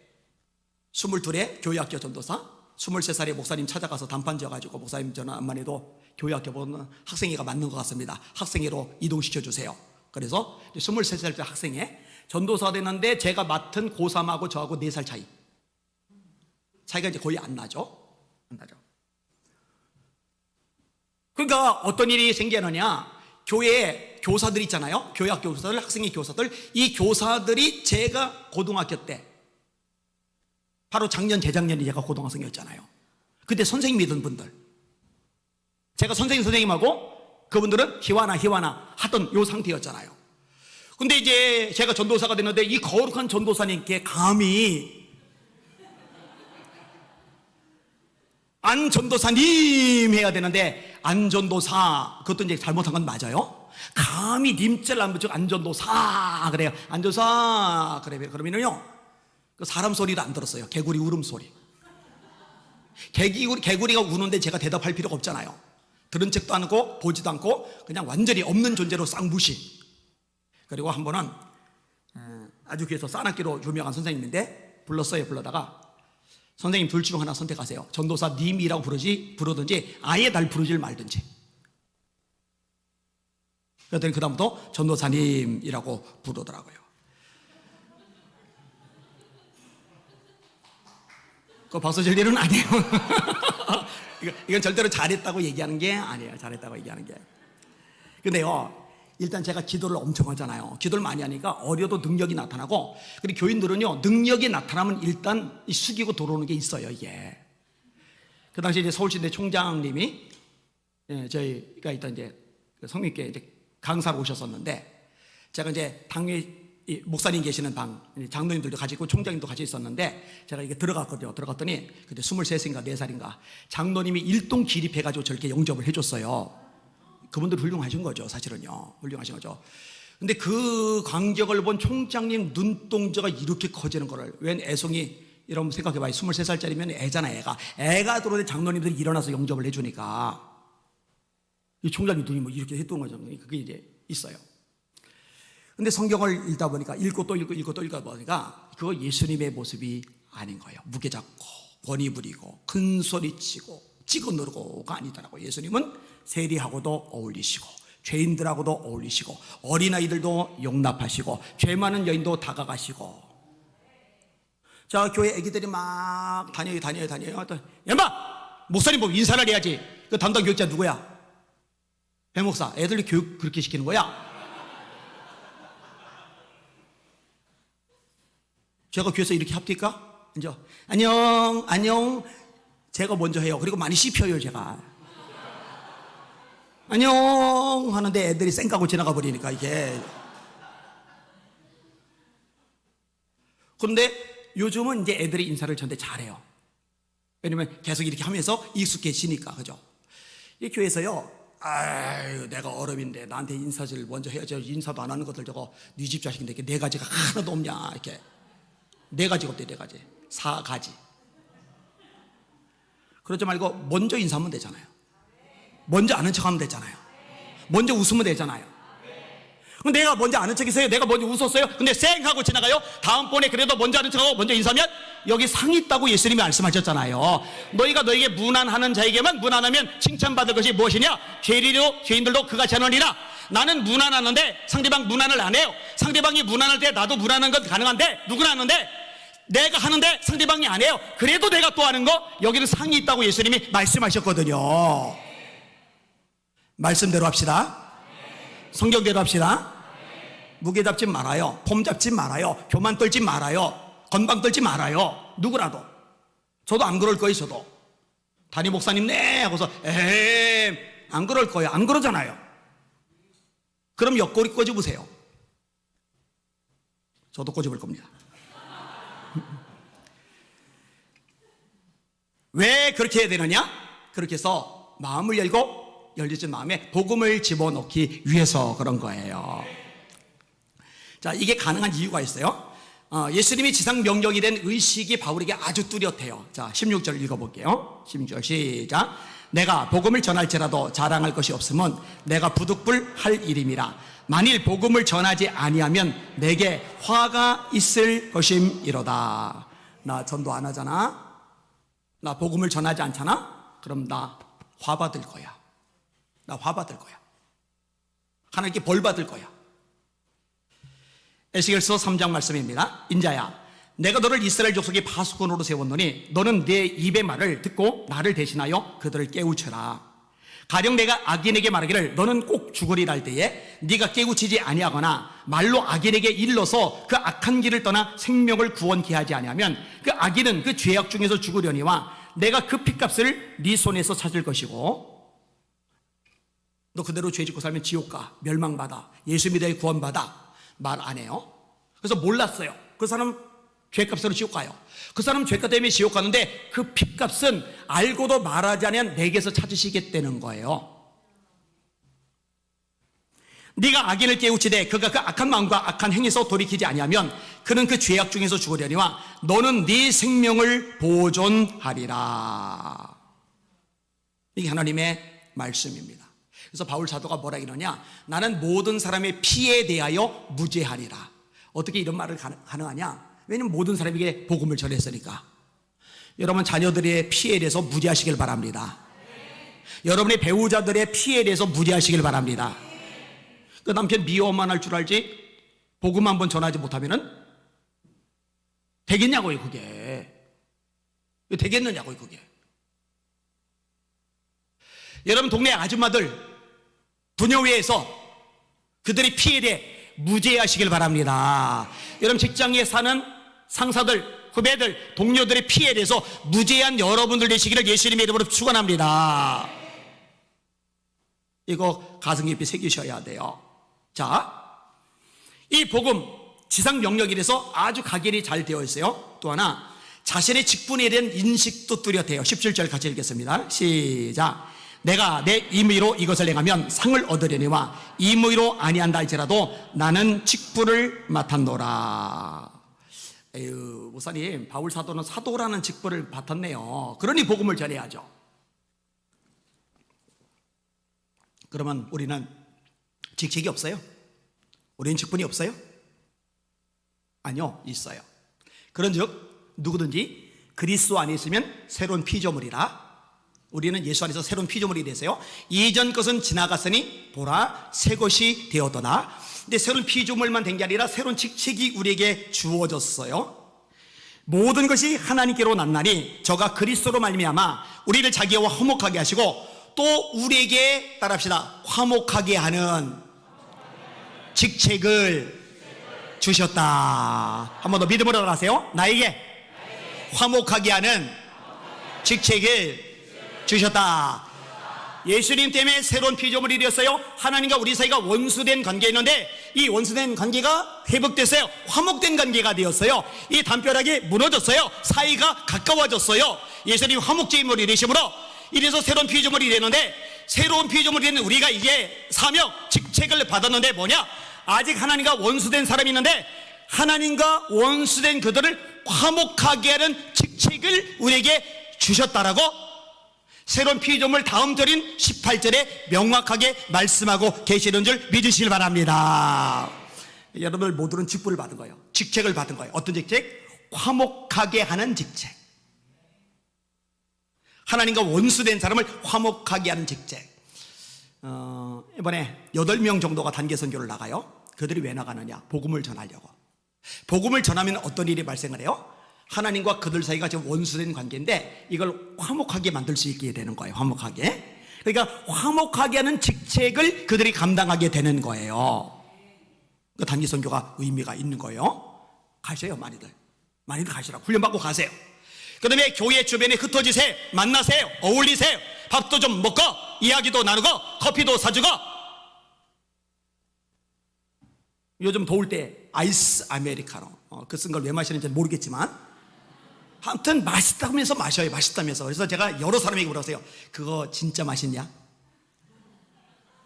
22에 교회학교 전도사, 23살에 목사님 찾아가서 단판 지어가지고 목사님 전화만 해도 교회학교 보는 학생회가 맞는 것 같습니다. 학생회로 이동시켜 주세요. 그래서 23살 때 학생회 전도사 됐는데, 제가 맡은 고3하고 저하고 4살 차이가 이제 거의 안 나죠. 그러니까 어떤 일이 생기느냐, 교회에 교사들 있잖아요. 교회학교 교사들, 학생회 교사들, 이 교사들이 제가 고등학교 때, 바로 작년 재작년이 제가 고등학생이었잖아요. 그때 선생님이던 분들, 제가 선생님하고 그분들은 희와나 하던 요 상태였잖아요. 근데 이제 제가 전도사가 됐는데, 이 거룩한 전도사님께 감히 안 전도사님 해야 되는데, 안 전도사, 그것도 이제 잘못한 건 맞아요. 감히 님자를 안 붙이고 안 전도사 그래요. 안 전도사 그래요. 그러면은요, 그 사람 소리를 안 들었어요. 개구리 울음소리. 개구리가 우는데 제가 대답할 필요가 없잖아요. 들은 척도 안 하고 보지도 않고 그냥 완전히 없는 존재로 싹 무시. 그리고 한 번은 아주 귀해서 싸납기로 유명한 선생님인데 불렀어요. 불러다가 선생님 둘 중 하나 선택하세요. 전도사 님이라고 부르든지 아예 날 부르질 말든지. 그랬더니 그 다음부터 전도사님이라고 부르더라고요. 그 박수 칠 일은 아니에요. 이건 절대로 잘했다고 얘기하는 게 아니에요. 잘했다고 얘기하는 게. 근데요, 일단 제가 기도를 엄청 하잖아요. 기도를 많이 하니까 어려도 능력이 나타나고, 그리고 교인들은요, 능력이 나타나면 일단 숙이고 들어오는 게 있어요, 이게. 그 당시 이제 서울시대 총장님이, 저희가 일단 이제 성민교회 이제 강사로 오셨었는데, 제가 이제 당회 목사님 계시는 방, 장로님들도 같이 있고 총장님도 같이 있었는데, 제가 이게 들어갔거든요. 들어갔더니 그때 23인가 4살인가 장로님이 일동 기립해가지고 저렇게 영접을 해줬어요. 그분들 훌륭하신 거죠, 사실은요. 훌륭하신 거죠. 근데 그 광경을 본 총장님 눈동자가 이렇게 커지는 거를, 웬 애송이, 여러분 생각해봐요. 23살짜리면 애잖아, 애가 들어오는데 장로님들이 일어나서 영접을 해주니까 이 총장님 눈이 뭐 이렇게 했던 거죠. 그게 이제 있어요. 근데 성경을 읽다 보니까 읽고 또 읽다 보니까 그거 예수님의 모습이 아닌 거예요. 무게 잡고 권위 부리고 큰 소리 치고 찍어 누르고가 아니더라고요. 예수님은 세리하고도 어울리시고 죄인들하고도 어울리시고 어린아이들도 용납하시고 죄 많은 여인도 다가가시고. 자, 교회 애기들이 막 다녀요. 야마! 목사님 뭐 인사를 해야지. 그 담당 교육자 누구야? 배 목사. 애들 교육 그렇게 시키는 거야? 제가 교회에서 이렇게 합니까? 이제 안녕 제가 먼저 해요. 그리고 많이 씹혀요, 제가. 안녕 하는데 애들이 쌩까고 지나가 버리니까 이게. 그런데 요즘은 이제 애들이 인사를 저한테 잘해요. 왜냐면 계속 이렇게 하면서 익숙해지니까. 그죠? 이 교회에서요, 아유, 내가 어른인데 나한테 인사를 먼저 해야지. 인사도 안 하는 것들 저거 네 집 자식인데 이렇게 4가지가 하나도 없냐, 이렇게. 4가지가 없대, 4가지. 4가지. 그러지 말고 먼저 인사하면 되잖아요. 먼저 아는 척하면 되잖아요. 먼저 웃으면 되잖아요. 근데 내가 먼저 아는 척했어요. 내가 먼저 웃었어요. 근데 쌩 하고 지나가요. 다음번에 그래도 먼저 아는 척하고 먼저 인사하면 여기 상이 있다고 예수님이 말씀하셨잖아요. 너희가 너에게 무난하는 자에게만 무난하면 칭찬받을 것이 무엇이냐? 죄인들도 그같이 하느니라. 나는 무난하는데 상대방 무난을 안 해요. 상대방이 무난할 때 나도 무난한 건 가능한데, 누구나 하는데 내가 하는데 상대방이 안 해요. 그래도 내가 또 하는 거, 여기는 상이 있다고 예수님이 말씀하셨거든요. 말씀대로 합시다. 성경대로 합시다. 무게 잡지 말아요. 폼 잡지 말아요. 교만 떨지 말아요. 건방 떨지 말아요. 누구라도. 저도 안 그럴 거예요. 저도 담임 목사님 네 하고서 안 그럴 거예요. 안 그러잖아요. 그럼 옆구리 꼬집으세요. 저도 꼬집을 겁니다. 왜 그렇게 해야 되느냐? 그렇게 해서 마음을 열고 열리진 마음에 복음을 집어넣기 위해서 그런 거예요. 자, 이게 가능한 이유가 있어요. 예수님이 지상 명령이 된 의식이 바울에게 아주 뚜렷해요. 자, 16절 읽어볼게요. 16절 시작. 내가 복음을 전할지라도 자랑할 것이 없으면 내가 부득불할 일임이라. 만일 복음을 전하지 아니하면 내게 화가 있을 것임이로다. 나 전도 안 하잖아. 나 복음을 전하지 않잖아. 그럼 나 화 받을 거야. 나 화 받을 거야. 하나님께 벌 받을 거야. 에스겔서 3장 말씀입니다. 인자야, 내가 너를 이스라엘 족속의 파수꾼으로 세웠노니 너는 내 입의 말을 듣고 나를 대신하여 그들을 깨우쳐라. 가령 내가 악인에게 말하기를 너는 꼭 죽으리라 할 때에 네가 깨우치지 아니하거나 말로 악인에게 일러서 그 악한 길을 떠나 생명을 구원케 하지 아니하면 그 악인은 그 죄악 중에서 죽으려니와 내가 그 핏값을 네 손에서 찾을 것이고, 너 그대로 죄 짓고 살면 지옥 가, 멸망받아, 예수 믿어 구원받아 말 안 해요. 그래서 몰랐어요. 그 사람 죄값으로 지옥 가요. 그 사람 죄값 때문에 지옥 가는데 그 핏값은 알고도 말하지 않으면 내게서 찾으시겠다는 거예요. 네가 악인을 깨우치되 그가 그 악한 마음과 악한 행위에서 돌이키지 아니하면 그는 그 죄악 중에서 죽으려니와 너는 네 생명을 보존하리라. 이게 하나님의 말씀입니다. 그래서 바울 사도가 뭐라 이러냐, 나는 모든 사람의 피에 대하여 무죄하리라. 어떻게 이런 말을 가능하냐? 왜냐면 모든 사람에게 복음을 전했으니까. 여러분 자녀들의 피에 대해서 무죄하시길 바랍니다. 여러분의 배우자들의 피에 대해서 무죄하시길 바랍니다. 그 남편 미워만 할 줄 알지 복음 한번 전하지 못하면은 되겠냐고요. 그게 되겠느냐고요. 그게. 여러분 동네 아줌마들 부녀회에서 그들의 피에 대해 무죄하시길 바랍니다. 여러분 직장에 사는 상사들, 후배들, 동료들의 피에 대해서 무죄한 여러분들 되시기를 예수님의 이름으로 축원합니다. 이거 가슴 깊이 새기셔야 돼요. 자, 이 복음 지상 명령이라서 아주 각인이 잘 되어 있어요. 또 하나 자신의 직분에 대한 인식도 뚜렷해요. 17절 같이 읽겠습니다. 시작. 내가 내 임의로 이것을 행하면 상을 얻으려니와 임의로 아니한다 할지라도 나는 직분을 맡았노라. 에휴, 목사님, 바울 사도는 사도라는 직분을 맡았네요. 그러니 복음을 전해야죠. 그러면 우리는 직책이 없어요? 우리는 직분이 없어요? 아니요, 있어요. 그런즉 누구든지 그리스도 안에 있으면 새로운 피조물이라. 우리는 예수 안에서 새로운 피조물이 되세요. 이전 것은 지나갔으니 보라 새 것이 되었더라. 근데 새로운 피조물만 된 게 아니라 새로운 직책이 우리에게 주어졌어요. 모든 것이 하나님께로 났나니 저가 그리스도로 말미암아 우리를 자기와 화목하게 하시고 또 우리에게 따라합시다. 화목하게 하는 직책을 주셨다. 한 번 더 믿음으로 따라하세요. 나에게 화목하게 하는 직책을 주셨다. 예수님 때문에 새로운 피조물이 되었어요. 하나님과 우리 사이가 원수된 관계였는데 이 원수된 관계가 회복됐어요. 화목된 관계가 되었어요. 이 담벼락이 무너졌어요. 사이가 가까워졌어요. 예수님 화목제물이 되심으로 이래서 새로운 피조물이 되는데, 새로운 피조물이 되는 우리가 이제 사명 직책을 받았는데 뭐냐, 아직 하나님과 원수된 사람이 있는데 하나님과 원수된 그들을 화목하게 하는 직책을 우리에게 주셨다라고 새로운 피조물 다음 절인 18절에 명확하게 말씀하고 계시는 줄 믿으시길 바랍니다. 여러분들 모두는 직분을 받은 거예요. 직책을 받은 거예요. 어떤 직책? 화목하게 하는 직책. 하나님과 원수된 사람을 화목하게 하는 직책. 이번에 8명 정도가 단계 선교를 나가요. 그들이 왜 나가느냐? 복음을 전하려고. 복음을 전하면 어떤 일이 발생을 해요? 하나님과 그들 사이가 지금 원수된 관계인데 이걸 화목하게 만들 수 있게 되는 거예요. 화목하게. 그러니까 화목하게 하는 직책을 그들이 감당하게 되는 거예요. 그 단기 선교가 의미가 있는 거예요. 가세요. 많이들 가시라고 훈련받고 가세요. 그 다음에 교회 주변에 흩어지세요. 만나세요. 어울리세요. 밥도 좀 먹고 이야기도 나누고 커피도 사주고. 요즘 더울 때 아이스 아메리카노 그 쓴 걸 왜 마시는지 모르겠지만 아무튼 맛있다면서 마셔요. 맛있다면서. 그래서 제가 여러 사람에게 물었어요. 그거 진짜 맛있냐?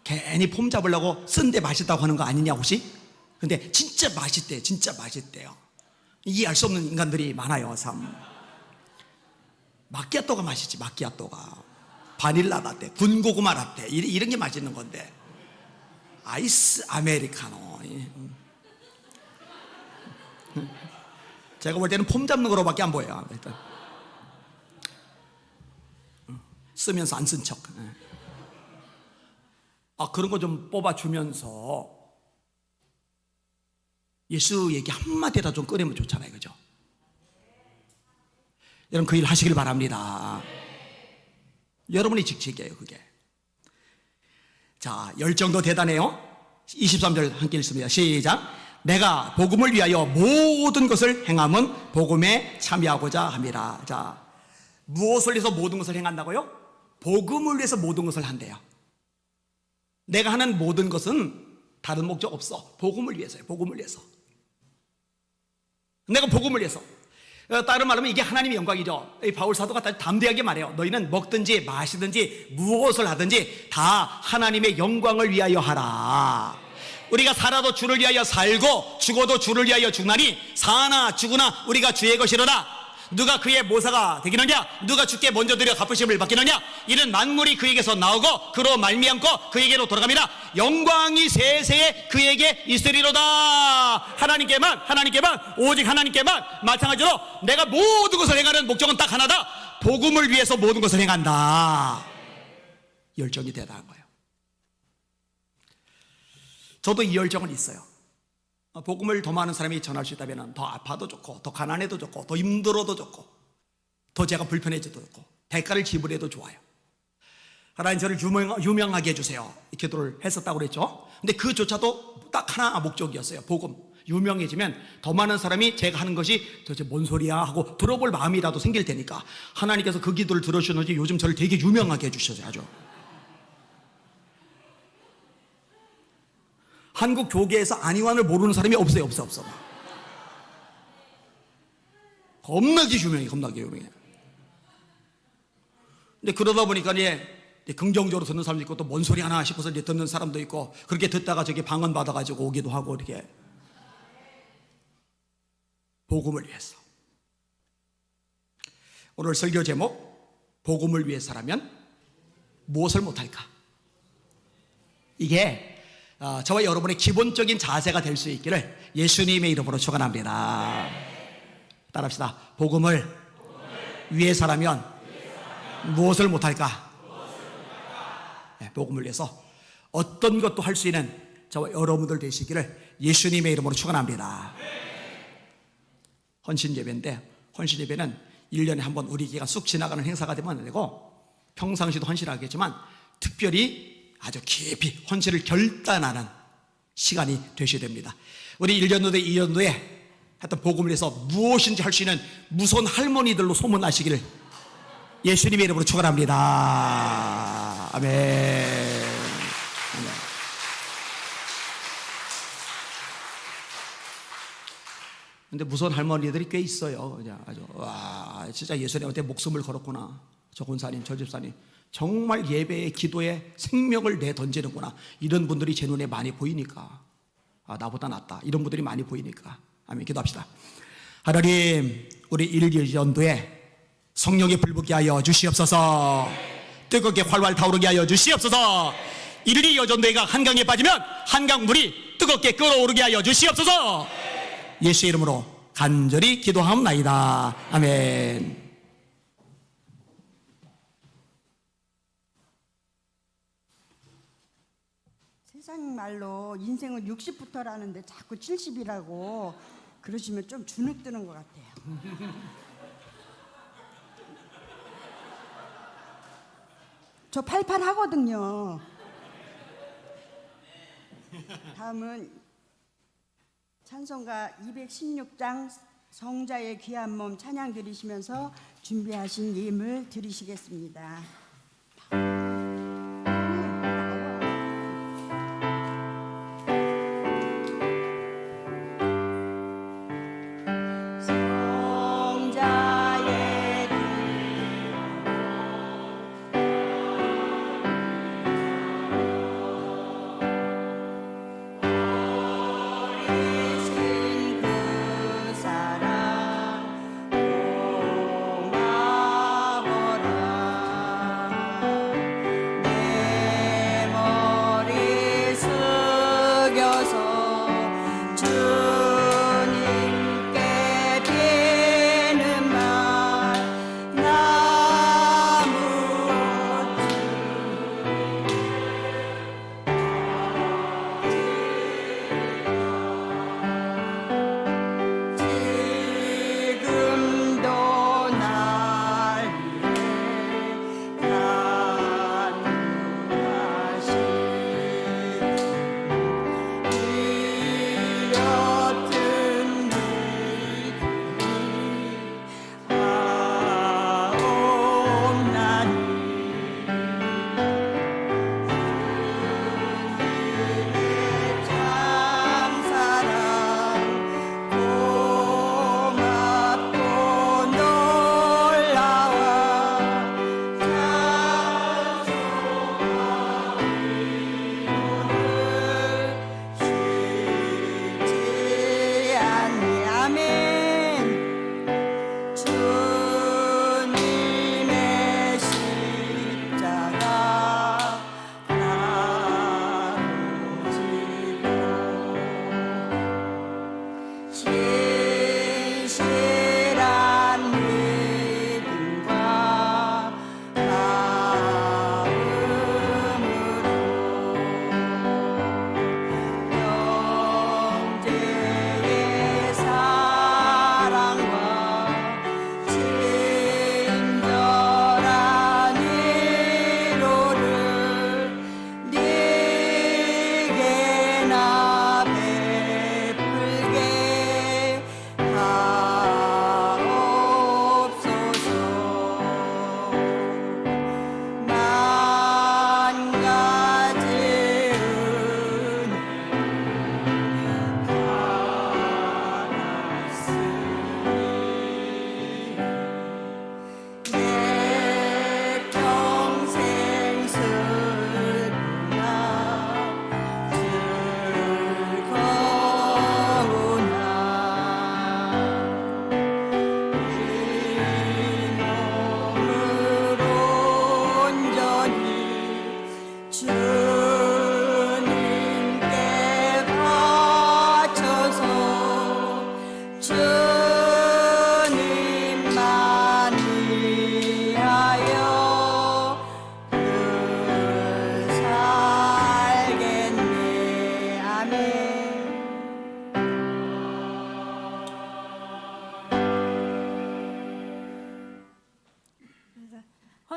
괜히 폼 잡으려고 쓴데 맛있다고 하는 거 아니냐 혹시? 근데 진짜 맛있대요. 진짜 맛있대요. 이해할 수 없는 인간들이 많아요. 참. 마끼아또가 맛있지. 마끼아또가 바닐라 라떼, 군고구마 라떼 이런 게 맛있는 건데 아이스 아메리카노. 제가 볼 때는 폼 잡는 거로밖에 안 보여요. 일단 쓰면서 안 쓴 척. 그런 거 좀 뽑아주면서 예수 얘기 한마디라도 좀 꺼내면 좋잖아요. 그죠? 여러분 그 일 하시길 바랍니다. 여러분의 직책이에요. 그게. 자, 열정도 대단해요. 23절 함께 읽습니다. 시작. 내가 복음을 위하여 모든 것을 행함은 복음에 참여하고자 함이라. 자, 무엇을 위해서 모든 것을 행한다고요? 복음을 위해서 모든 것을 한대요. 내가 하는 모든 것은 다른 목적 없어. 복음을 위해서요. 복음을 위해서. 내가 복음을 위해서. 다른 말로 하면 이게 하나님의 영광이죠. 바울 사도가 담대하게 말해요. 너희는 먹든지 마시든지 무엇을 하든지 다 하나님의 영광을 위하여 하라. 우리가 살아도 주를 위하여 살고 죽어도 주를 위하여 죽나니 사나 죽으나 우리가 주의 것이로다. 누가 그의 모사가 되기느냐? 누가 주께 먼저 드려 갚으심을 받기느냐? 이는 만물이 그에게서 나오고 그로 말미암고 그에게로 돌아갑니다. 영광이 세세에 그에게 있으리로다. 하나님께만 오직 하나님께만. 마찬가지로 내가 모든 것을 행하는 목적은 딱 하나다. 복음을 위해서 모든 것을 행한다. 열정이 대단한 거예요. 저도 이 열정은 있어요. 복음을 더 많은 사람이 전할 수 있다면 더 아파도 좋고, 더 가난해도 좋고, 더 힘들어도 좋고, 더 제가 불편해져도 좋고, 대가를 지불해도 좋아요. 하나님 저를 유명하게 해주세요, 이 기도를 했었다고 그랬죠. 근데 그조차도 딱 하나 목적이었어요. 복음 유명해지면 더 많은 사람이 제가 하는 것이 도대체 뭔 소리야 하고 들어볼 마음이라도 생길 테니까 하나님께서 그 기도를 들어주셨는지 요즘 저를 되게 유명하게 해주셨어요. 아주 한국 교계에서 안희환을 모르는 사람이 없어요. 없어. 겁나게 유명해. 근데 그러다 보니까 이제 긍정적으로 듣는 사람도 있고 또 뭔 소리 하나 싶어서 이제 듣는 사람도 있고, 그렇게 듣다가 저기 방언 받아가지고 오기도 하고, 이렇게 복음을 위해서. 오늘 설교 제목, 복음을 위해서라면 무엇을 못할까? 이게 저와 여러분의 기본적인 자세가 될 수 있기를 예수님의 이름으로 축원합니다. 따라합시다. 복음을 위해서라면 무엇을 못할까? 복음을 위해서 어떤 것도 할 수 있는 저와 여러분들 되시기를 예수님의 이름으로 축원합니다. 헌신예배인데, 헌신예배는 1년에 한 번 우리 기가 쑥 지나가는 행사가 되면 안 되고, 평상시도 헌신하겠지만 특별히 아주 깊이 헌신을 결단하는 시간이 되셔야 됩니다. 우리 1년도에 2년도에 하여튼 복음을 위해서 무엇인지 할 수 있는 무서운 할머니들로 소문나시기를 예수님의 이름으로 축원합니다. 아멘. 근데 무서운 할머니들이 꽤 있어요. 그냥 아주 와, 진짜 예수님한테 목숨을 걸었구나. 저 권사님, 저 집사님 정말 예배에, 기도에 생명을 내던지는구나. 이런 분들이 제 눈에 많이 보이니까, 나보다 낫다, 이런 분들이 많이 보이니까. 아멘. 기도합시다. 하나님, 우리 1년도에 성령의 불 붙게 하여 주시옵소서. 뜨겁게 활활 타오르게 하여 주시옵소서. 1일 여전도회가 한강에 빠지면 한강물이 뜨겁게 끓어오르게 하여 주시옵소서. 예수의 이름으로 간절히 기도하옵나이다. 아멘. 세상 말로 인생은 60부터라는데 자꾸 70이라고 그러시면 좀 주눅 드는 것 같아요. 저 88 하거든요. 다음은 찬송가 216장 성자의 귀한 몸 찬양 드리시면서 준비하신 예물 드리시겠습니다.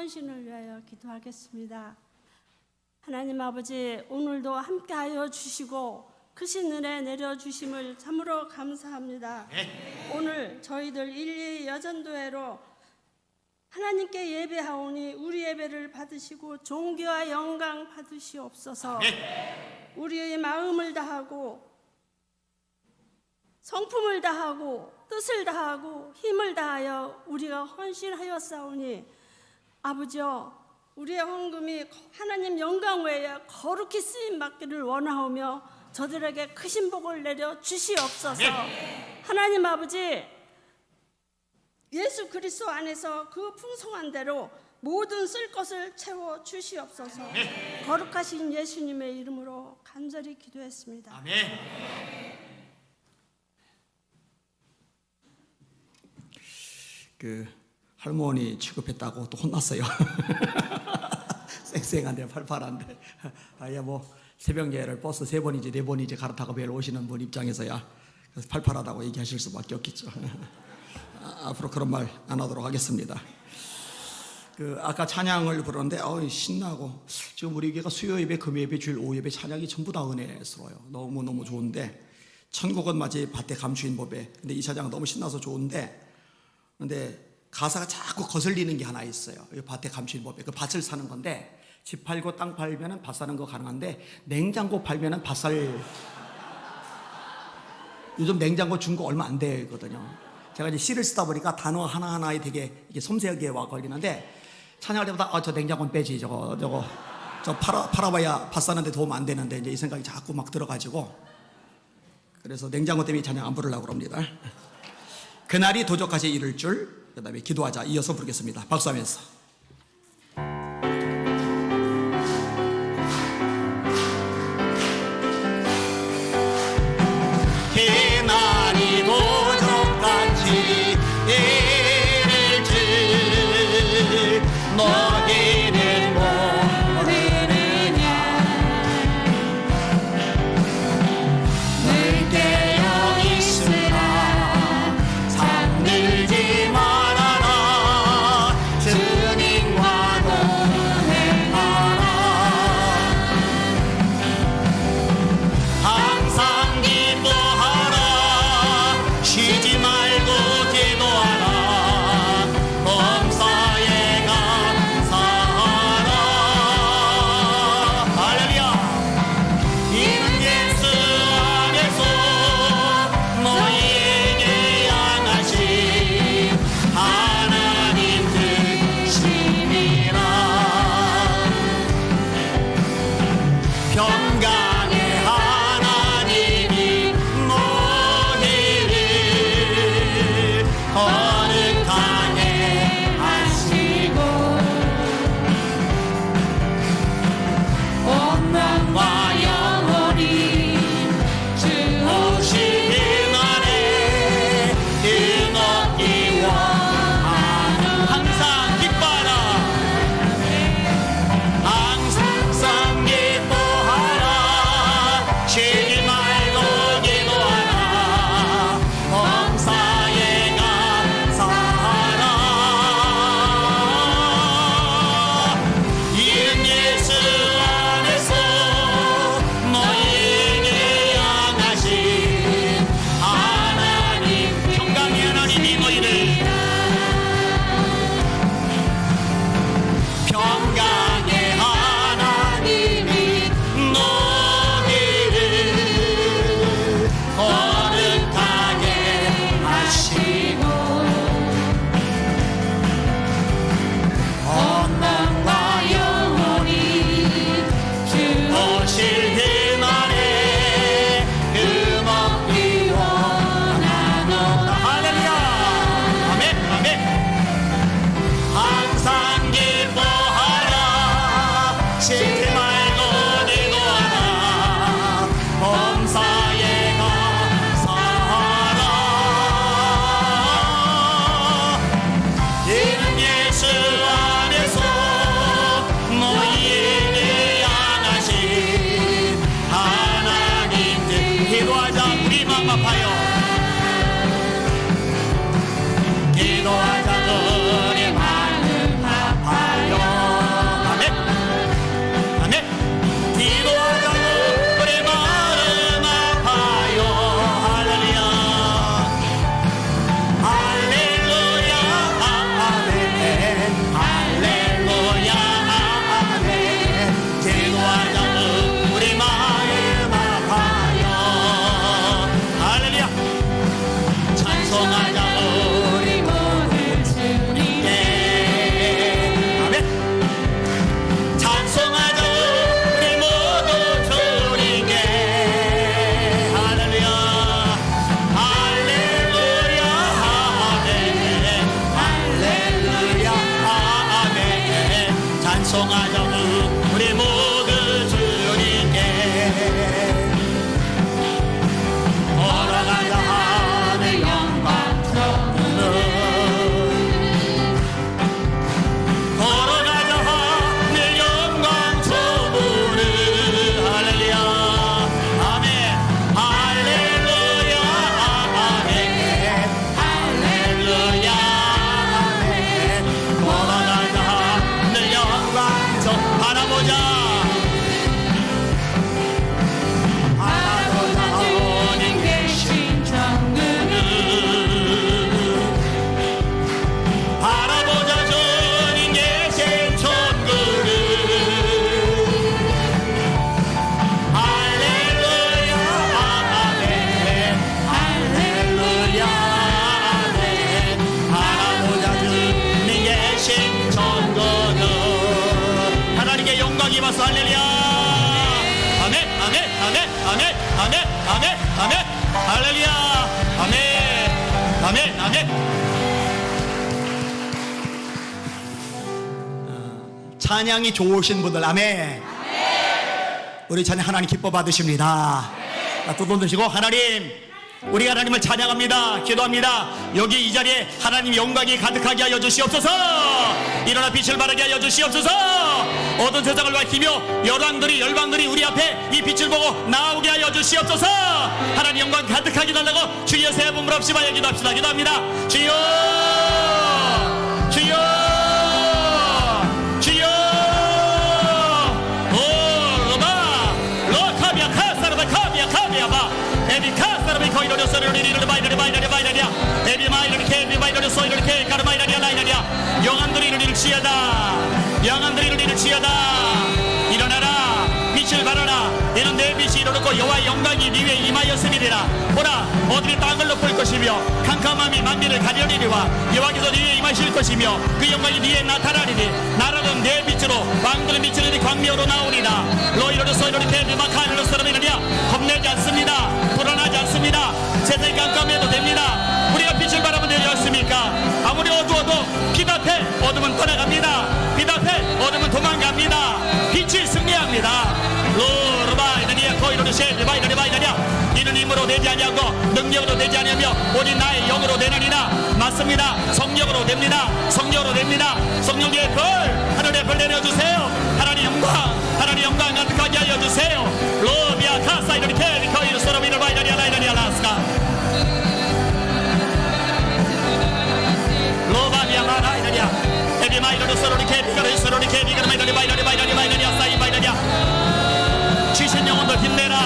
헌신을 위하여 기도하겠습니다. 하나님 아버지, 오늘도 함께하여 주시고 크신 은혜 내려주심을 참으로 감사합니다. 오늘 저희들 1.2 여전도회로 하나님께 예배하오니 우리 예배를 받으시고 존귀와 영광 받으시옵소서. 우리의 마음을 다하고 성품을 다하고 뜻을 다하고 힘을 다하여 우리가 헌신하여 싸우니 아버지여, 우리의 헌금이 하나님 영광 외에 거룩히 쓰임 받기를 원하오며 저들에게 크신 복을 내려 주시옵소서. 하나님 아버지, 예수 그리스도 안에서 그 풍성한 대로 모든 쓸 것을 채워 주시옵소서. 거룩하신 예수님의 이름으로 간절히 기도했습니다. 그 할머니 취급했다고 또 혼났어요. 쌩쌩한데 팔팔한데. 아예 뭐 새벽 예를 버스 3번이지 4번이지 갈아타고 매일 오시는 분 입장에서야 그래서 팔팔하다고 얘기하실 수밖에 없겠죠. 앞으로 그런 말 안 하도록 하겠습니다. 그 아까 찬양을 부르는데 신나고 지금 우리 교회가 수요 예배, 금 예배, 주일 오후 예배 찬양이 전부 다 은혜스러워요. 너무 좋은데 천국은 마치 밭에 감추인 법에. 근데 이 찬양은 너무 신나서 좋은데 근데 가사가 자꾸 거슬리는 게 하나 있어요. 밭에 감추인 법에. 그 밭을 사는 건데 집 팔고 땅 팔면은 밭 사는 거 가능한데 냉장고 팔면은 밭 살. 요즘 냉장고 준 거 얼마 안 되거든요. 제가 이제 시를 쓰다 보니까 단어 하나하나에 되게 이게 섬세하게 와 걸리는데 찬양할 때마다 저 냉장고는 빼지 저거 저 팔아봐야 밭 사는데 도움 안 되는데 이제 이 생각이 자꾸 막 들어가지고 그래서 냉장고 때문에 찬양 안 부르려고 합니다. 그날이 도적같이 이룰 줄. 그 다음에 기도하자. 이어서 부르겠습니다. 박수하면서. 그날이 도적같이 이룰 줄 너희는 모르느냐. 늘 깨어 있으라 잠들지 말아라. 주를 찬송하자 우리 모두 주님께 걸어가자 하늘 영광 저문을 걸어가자 하늘 영광 저문을 할렐루야 아멘 할렐루야 아멘 할렐루야 아멘 걸어가자 하늘 영광 저 바라보자 주님 계신 천국을 바라보자 주님 계신 천국을 할렐루야 아멘 할렐루야 아멘 바라보자 주님 계신 천국을 하나님께 영광 입어서 할렐루야 아멘 아멘 아멘 아멘 아멘 아멘 아멘 할렐루야 아멘 아멘 아멘 찬양이 좋으신 분들 아멘 우리 찬양 하나님 기뻐 받으십니다 두 손 드시고 하나님 우리가 하나님을 찬양합니다 기도합니다 여기 이 자리에 하나님 영광이 가득하게 하여 주시옵소서 일어나 빛을 발하게 하여 주시옵소서 어두운 세상을 밝히며 열방들이 우리 앞에 이 빛을 보고 나오게 하여 주시옵소서 하나님 영광 가득하게 달라고 주여 새 부름 없이 봐야 기도합시다 기도합니다 주여 주여 주여 오 로바 로카비아 카사르바 카비아 카비아바 에비 카사르비 코이로리 소리로리 리르리 바이러리 바이러리 바이러리야 에비 마이러리 케비 바이러리 소이로리 케 카르 바이러리야 라이러리야 영안들이 이르리를 치여다 영안들이 이르리를 치여다 일어나라 빛을 발하라 이는 내 빛이 이르렀고 여호와의 영광이 네 위에 임하였음이니라 보라 어둠이 땅을 덮을 것이며 캄캄함이 만민을 가려니리와 여호와께서 네 위에 임하실 것이며 그 영광이 네 위에 나타나리니 나라는 내 빛으로 왕들의 빛으로 네 광명으로 나오리라 로이로리 소이로리 케비 마카이로리 소리로리야 겁내지 않습니다 불안하지 않습니다 세상이 깜깜해도 됩니다 우리가 빛을 바라보면 되지 않습니까 아무리 어두워도 빛 앞에 어둠은 떠나갑니다 빛 앞에 어둠은 도망갑니다 빛이 승리합니다 로르바이다니야 거이로리 셰르바이다니 바이다니야 이는 힘으로 되지 아니하고 능력으로 되지 아니하며 오직 나의 영으로 되느니라 맞습니다 성령으로 됩니다 성령으로 됩니다 성령의 불 하늘의 불 내려주세요 하나님 영광 가득하게 하여 주세요 로비아 카사이다니 케리 거이로 소라비를 바이다니야 라이다니야 라스카 로바비아 마라이다니야 에비 마이다니 소로리 케비가르 소로리 케비가르 마이다니 바이다니 바이다니 바이다니야 사이 바이다니야 지친 영혼들 힘내라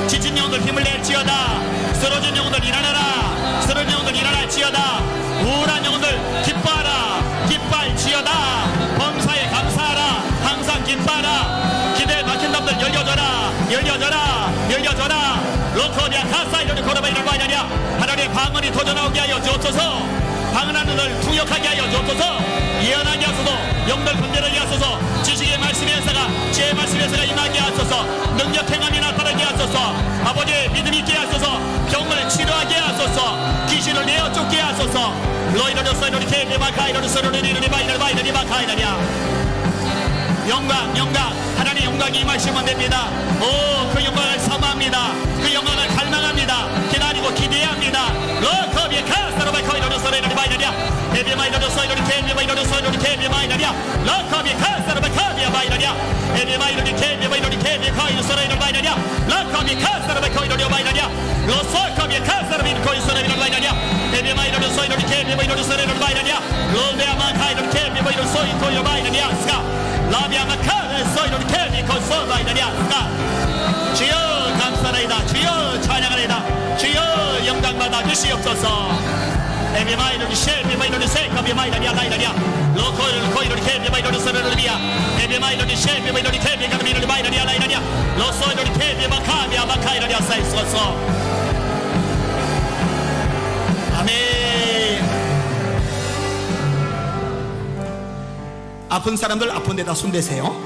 지친 영혼들 힘을 낼지어다 쓰러진 영혼들 일어나라 쓰러진 영혼들 일어날지어다 우울한 영혼들 기뻐하라 기뻐할지어다 범사에 감사하라 항상 기뻐하라 기대에 막힌 담들 열려져라 열려져라 열려져라 로코디아 카사이로니 코라바이를 바이다니야 하나님의 방언이 터져나오게 하여 주옵소서 방언하는 들 통역하게 하여 주옵소서 예언하게 하소서 영들 건전하게 하소서 지식의 말씀의 역사가 지혜의 말씀의 역사가 임하게 하소서 능력 행함이 나타나게 하소서 아버지의 믿음 있게 하소서 병을 치료하게 하소서 귀신을 내어 쫓게 하소서 로이로리 소이로리 케비마카이로리 소이로리 리르리 바이러리 바이러리 바카이다니야 영광 하나님의 영광이 임하시면 됩니다 오 그 영광을 사모합니다 그 영광을 갈망합니다 기다리고 기대합니다 로커비에 카스타로바이 코이로리 소이로리 바이러리야 에비 마이로리 소이로리 케비 바이러리 소이로리 케비 마이러리야 로커비에 카스타로바이 카비아 바이러리야 에비 마이로리 케비 바이러리 케비 코이로리 소이로리 바이러리야 로커비에 카스타로바이 코이로리 바이러리야 로소커비에 카스타로바이 코이로리 소이로리 바이러리야 에비 마이로리 소이로리 케비 바이러리 소이로리 바이러리야 로베아마 카이로리 케비 바이러리 소이로리 바이러리야 스카 라비아마 카이로리 소이로리 케비 코이로리 바이러리야 스카 주여 감사하나이다 주여 찬양하나이다 주여 영광 받아 주시옵소서 에비 마이로리 셰비 마이로리 세카비 마이로리야 라이라리야 로코이로리 코이로리 케비 마이로리 소르르비야 에비 마이로리 셰비 마이로리 케비 가르미로리 마이로리야 라이라리야 로소이로리 케비 마카비야 마카이로리야 사이소서 아멘 아픈 사람들 아픈 데다 손 대세요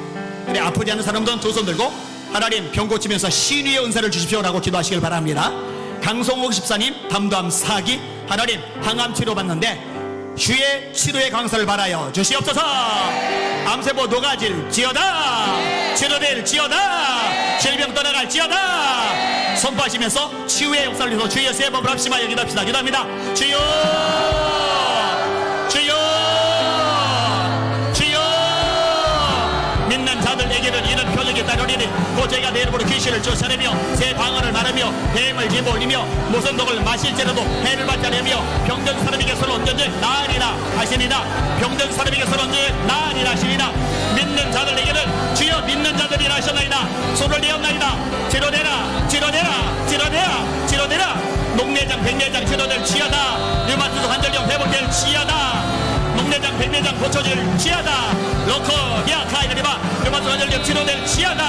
그래 아프지 않은 사람들은 두 손 들고 하나님 병 고치면서 신위의 은사를 주십시오라고 기도하시길 바랍니다 강성옥 집사님 담담 4기 하나님 항암 치료 받는데 주의 치료의 강사를 바라여 주시옵소서. 암세포 녹아질지어다. 치료될지어다. 질병 떠나갈지어다. 선포하시면서 치유의 역사를 위해서 주의 세 번을 합심하여 기도합시다. 기도합니다. 주여, 주여, 주여. 믿는 자들에게는 이런 표적이 따르리니 곧 저희가 내 이름으로 귀신을 쫓아내며 새 방언을 말하며 뱀을 집어올리며 모선독을 마실지라도 해를 받지 않으며 병든 사람에게서는 언제든지 나으리라 하시니라. 병든 사람에게서는 언제든지 나으리라 하시니라. 믿는 자들에게는 주여 믿는 자들이라 하셨나이다. 손을 내었나이다. 치료되라, 치료되라, 치료되라, 치료되라. 녹내장 백내장 치료될지어다. 류마티스 관절염 회복될지어다. 녹내장 백내장 고쳐질지어다. 로코 히아카이리바 류마티스 관절염 치료될지어다.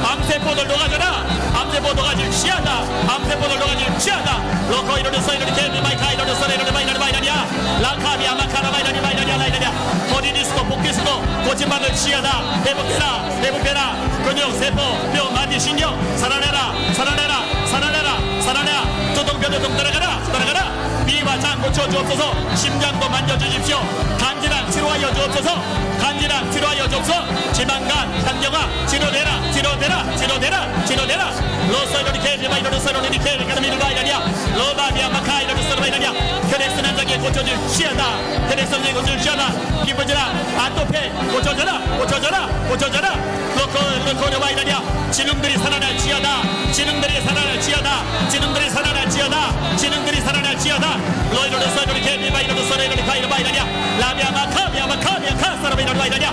암세포들 녹아져라. 암세포 녹아질지어다. 암세포들 녹아질지어다. 로코 이로르서 이렇게 미마이카 이로르서 이로르 마이라니야. 라카비아 마카라 마이라니야 라이라니야. 허리 디스코 복 디스코 고침받을지어다. 회복되라, 회복되라. 근육 세포 뼈 마디 신경 살아내라, 살아내라, 살아내라, 살아내라. 조동뼈도 들어가라, 들어가라. 비와 장 고쳐주옵소서. 심장도 만져주십시오. 간질환 치료하여 주옵소서. 간질환 치료하여 주옵소서. 지방간 간경화 치료되라, 치료되라, 치료되라, 치료되라. 로서이로니케 리바이로르서이로니케 리카르미르바이라니아 로바비아 마카이로르서이라니아. 혈액순 환자에 고쳐줄지어다. 혈액순 환자에 고쳐줄지어다. 기쁘지라 아토페 고쳐져라, 고쳐져라, 고쳐져라. 로코르바이라니아. 지능들이 살아날지어다. 지능들이 살아날지어다. 지능들이 살아날지어다. 지능들이 살아날지어다. 로이로르서이로니케 리바이로르서이로니카이르바이라니아 라비아 마카비아 마카비아 카사르바이로르바이라니아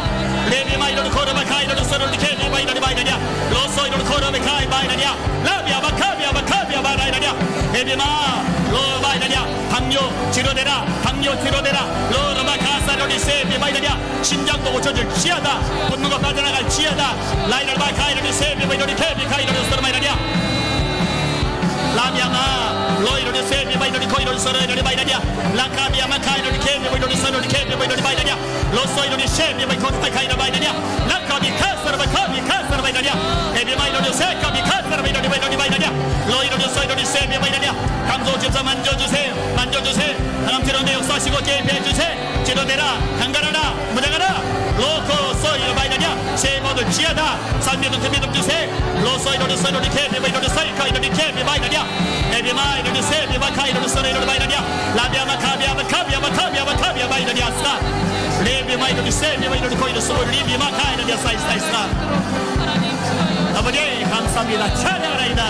레비마이로르 코르바카이로르서이로니케 리바이로르바이라니아 로서이로르코르바카이바이라니아 라비아 마카비아 마카비아 바라이라니아 에비마 로바이라니아. 당뇨 치료되라, 당뇨 치료되라. 로르바카사로리세비바이라니아. 심장도 고쳐질지어다. 분노가 빠져나갈지어다. 라이널바카이로리세비바이로리케비카이로르서이라니아 라미아마 로이로리 세비바이로리 코이로리 서로이로리 바이라니아 라카비아마 카이로리 케비바이로리 서로리 케비바이로리 바이라니아 로서이로리 세비바이 코타카이라 바이라니아 라카비 카서르바 카비 카서르 바이라니아 에비마이로리 세카비 카서르 바이로리 바이로리 바이라니아 로이로리 서이로리 세비바이라니아. 강도 집사 만져주세요, 만져주세요. 강암치료내 역사하시고 개입해주세요. 치료되라, 강간하라, 무장하라. 로코 서이로 바이라니아. 세모들 지하다. 산미도 태미도 주세요. 로서이로리 서이로리 케비바이로리 서이카이로리 케비바이라니아 에비마이로리 세비바카이로리 서이로리 바이라니아 라비아마 카비아마 카비아마 카비아마 카비아 바이라니아 스타 레비마이로리 세비바이로리 코이로 서이로리 리비마카이로리 사이스타이스타. 아버지 감사합니다. 찬양하나이다.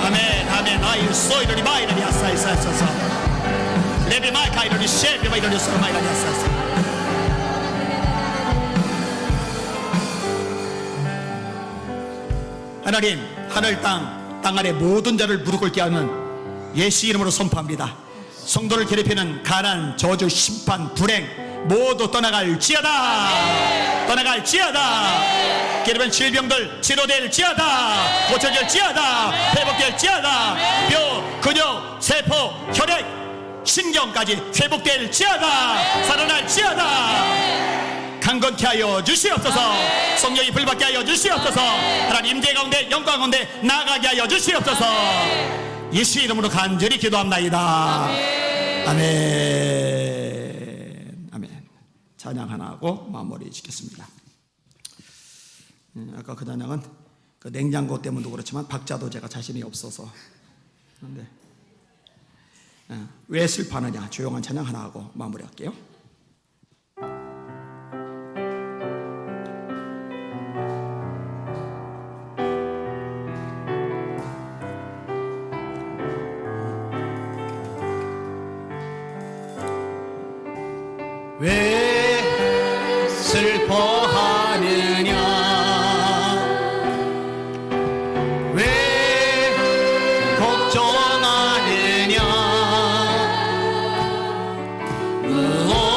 아멘, 아멘. 아이 소이로리 바이라니아 사이스타이스타 레비마카이로리 세비바이로리 서이로리 사이스타. 하나님, 하늘 땅 아래 모든 자를 무릎 꿇게 하는 예수 이름으로 선포합니다. 성도를 괴롭히는 가난, 저주, 심판, 불행 모두 떠나갈지어다. 떠나갈지어다. 괴롭힌 질병들 치료될지어다. 고쳐질지어다. 회복될지어다. 뼈, 근육, 세포, 혈액, 신경까지 회복될지어다. 살아날지어다. 강건케 하여 주시옵소서. 성령이 불받게 하여 주시옵소서. 하나님 임재 가운데 영광 가운데 나가게 하여 주시옵소서. 예수 이름으로 간절히 기도합나이다. 아멘. 아멘. 찬양 하나 하고 마무리 짓겠습니다. 아까 그 찬양은 그 냉장고 때문도 그렇지만 박자도 제가 자신이 없어서 그런데 왜 슬퍼하느냐 조용한 찬양 하나 하고 마무리할게요. 왜 슬퍼하느냐 왜 걱정하느냐 무엇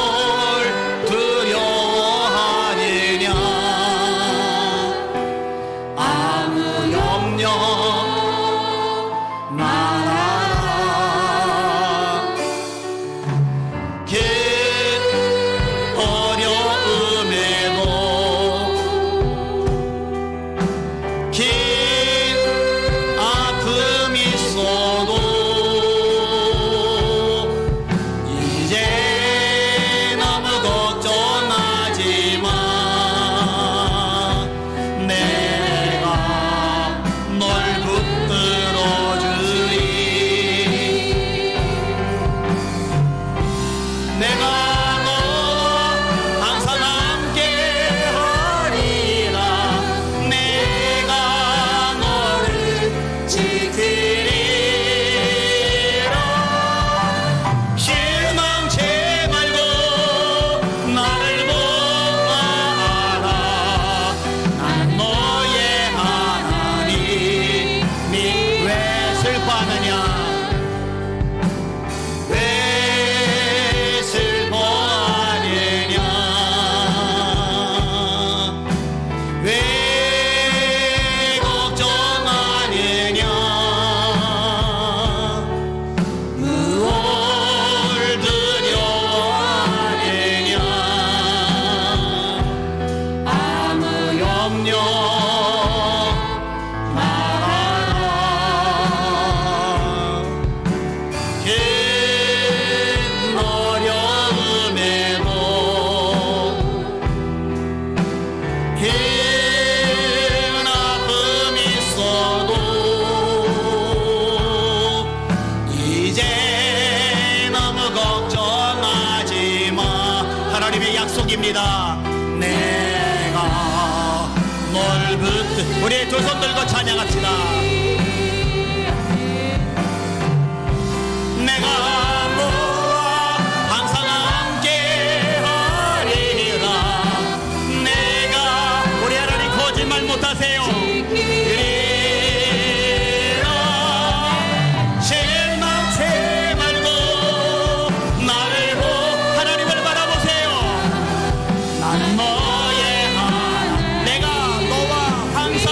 염려 말아라. 긴 어려움에도 긴 아픔이 있어도 이제 너무 걱정하지 마. 하나님의 약속입니다. 내가 널 붙들. 우리 두 손 들고 찬양합시다. 내가 너와 항상 함께 하리라. 내가 우리 하나님 거짓말 못하세요. 그리라. 실망치 말고 나를 보 하나님을 바라보세요. 난 너의 하나님. 내가 너와 항상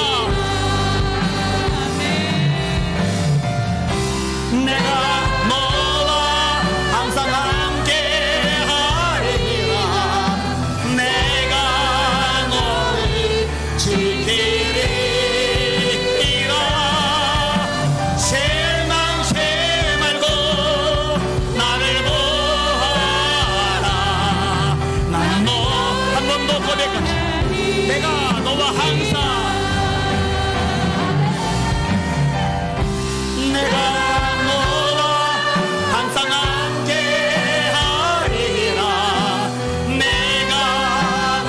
내가 너와 항상 함께 하리라. 내가 너를 지키리라. 실망치 말고 나를 보아라. 난 너 한 번 더 고백하자. 내가 너와 항상 내가 너와 항상 함께 하리라. 내가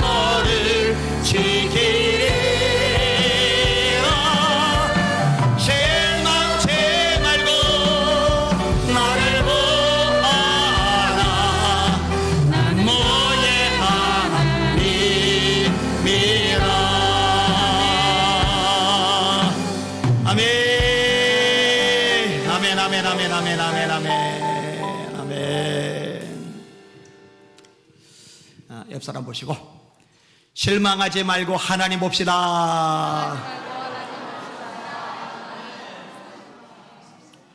너를 지키리라. 실망치 말고 나를 보아라. 난 너의 하나님이라. 아멘. 아멘, 아멘, 아멘, 아멘, 아멘, 아멘, 아멘. 옆 사람 보시고 실망하지 말고 하나님 봅시다.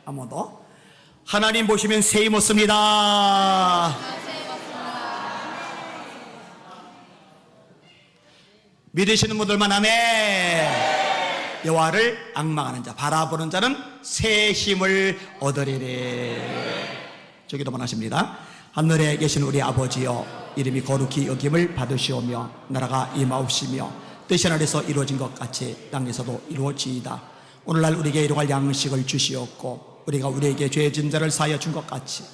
한 번 더. 하나님 보시면 새 힘 얻습니다. 믿으시는 분들만 아멘. 여호와를 앙망하는 자 바라보는 자는 새 힘을 얻으리래. 저기도만 하십니다. 하늘에 계신 우리 아버지여, 이름이 거룩히 여김을 받으시오며 나라가 임하옵시며 뜻이 하늘에서 이루어진 것 같이 땅에서도 이루어지이다. 오늘날 우리에게 일용할 양식을 주시옵고 우리가 우리에게 죄진 자를 사하여 준 것 같이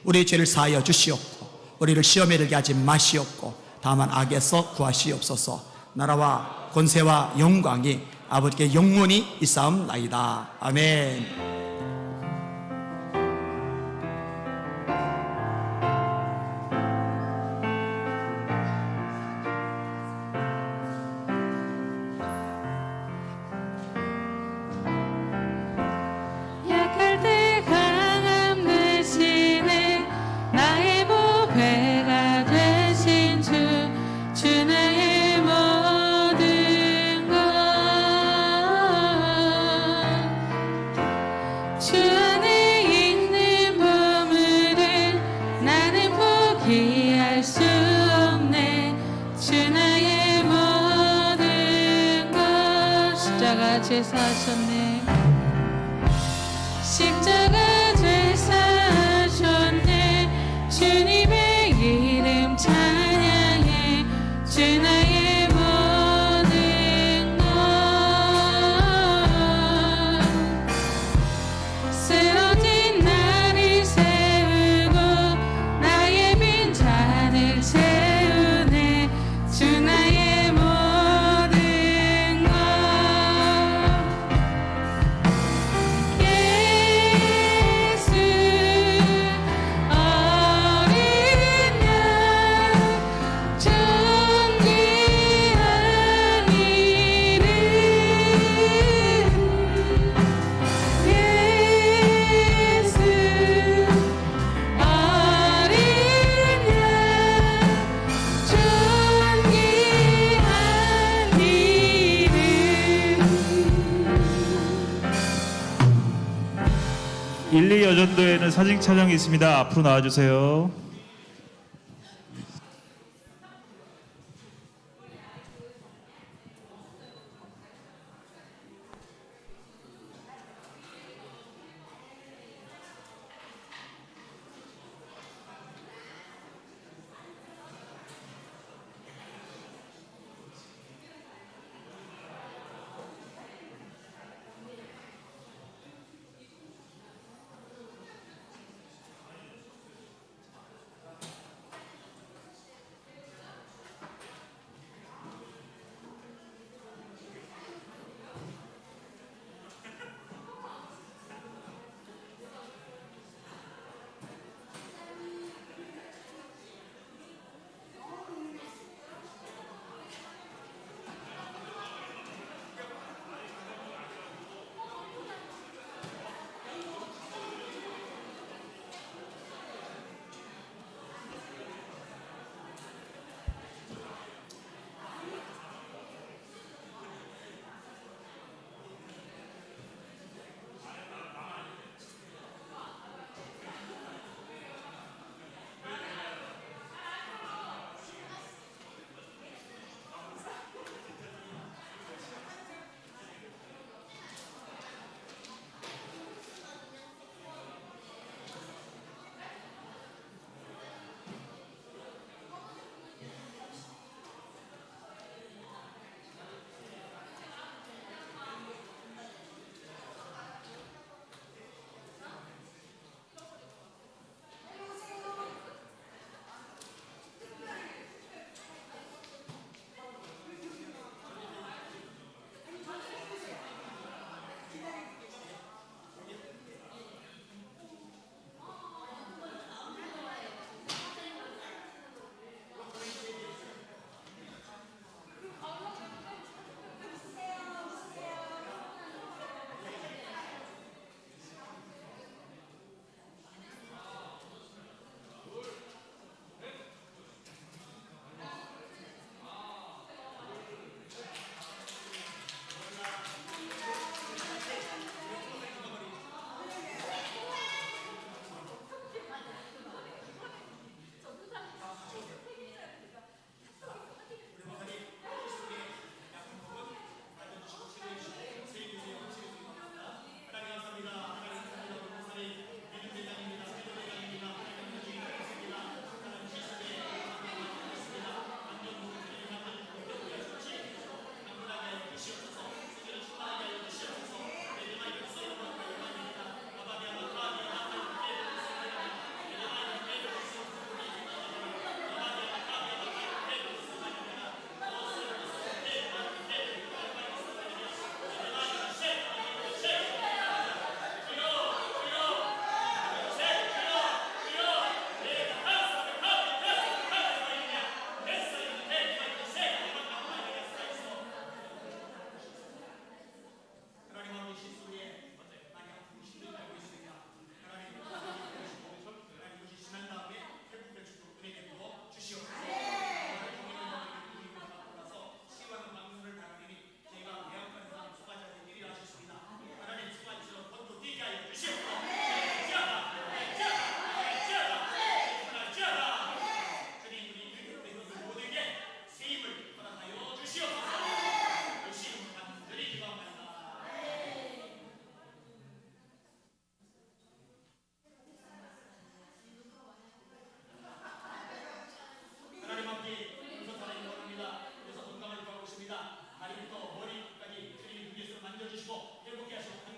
우리의 죄를 사하여 주시옵고 우리를 시험에 들게 하지 마시옵고 다만 악에서 구하시옵소서. 나라와 권세와 영광이 아버지께 영원히 있사옵나이다. 아멘. 약할 때 강함 되시네 나의 보배가 되신 주 나의 모든 것 주 안에 있는 보물을 나는 포기할 수 없네. 주 나의 모든 것 십자가 제사하셨네. 십자가 제사하셨네. 주님의 이름 찬양해. 주 나의 모든 것 쓰러진 나를 세우고 나의 빈잔을 채우네. 주 나의 모든 것 예수 어린 양 존귀한 이름 예수 어린 양 존귀한 이름. 1, 2 여전도에는 사진 촬영이 있습니다. 앞으로 나와주세요.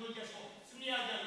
돌게 하시고 승리하게 하고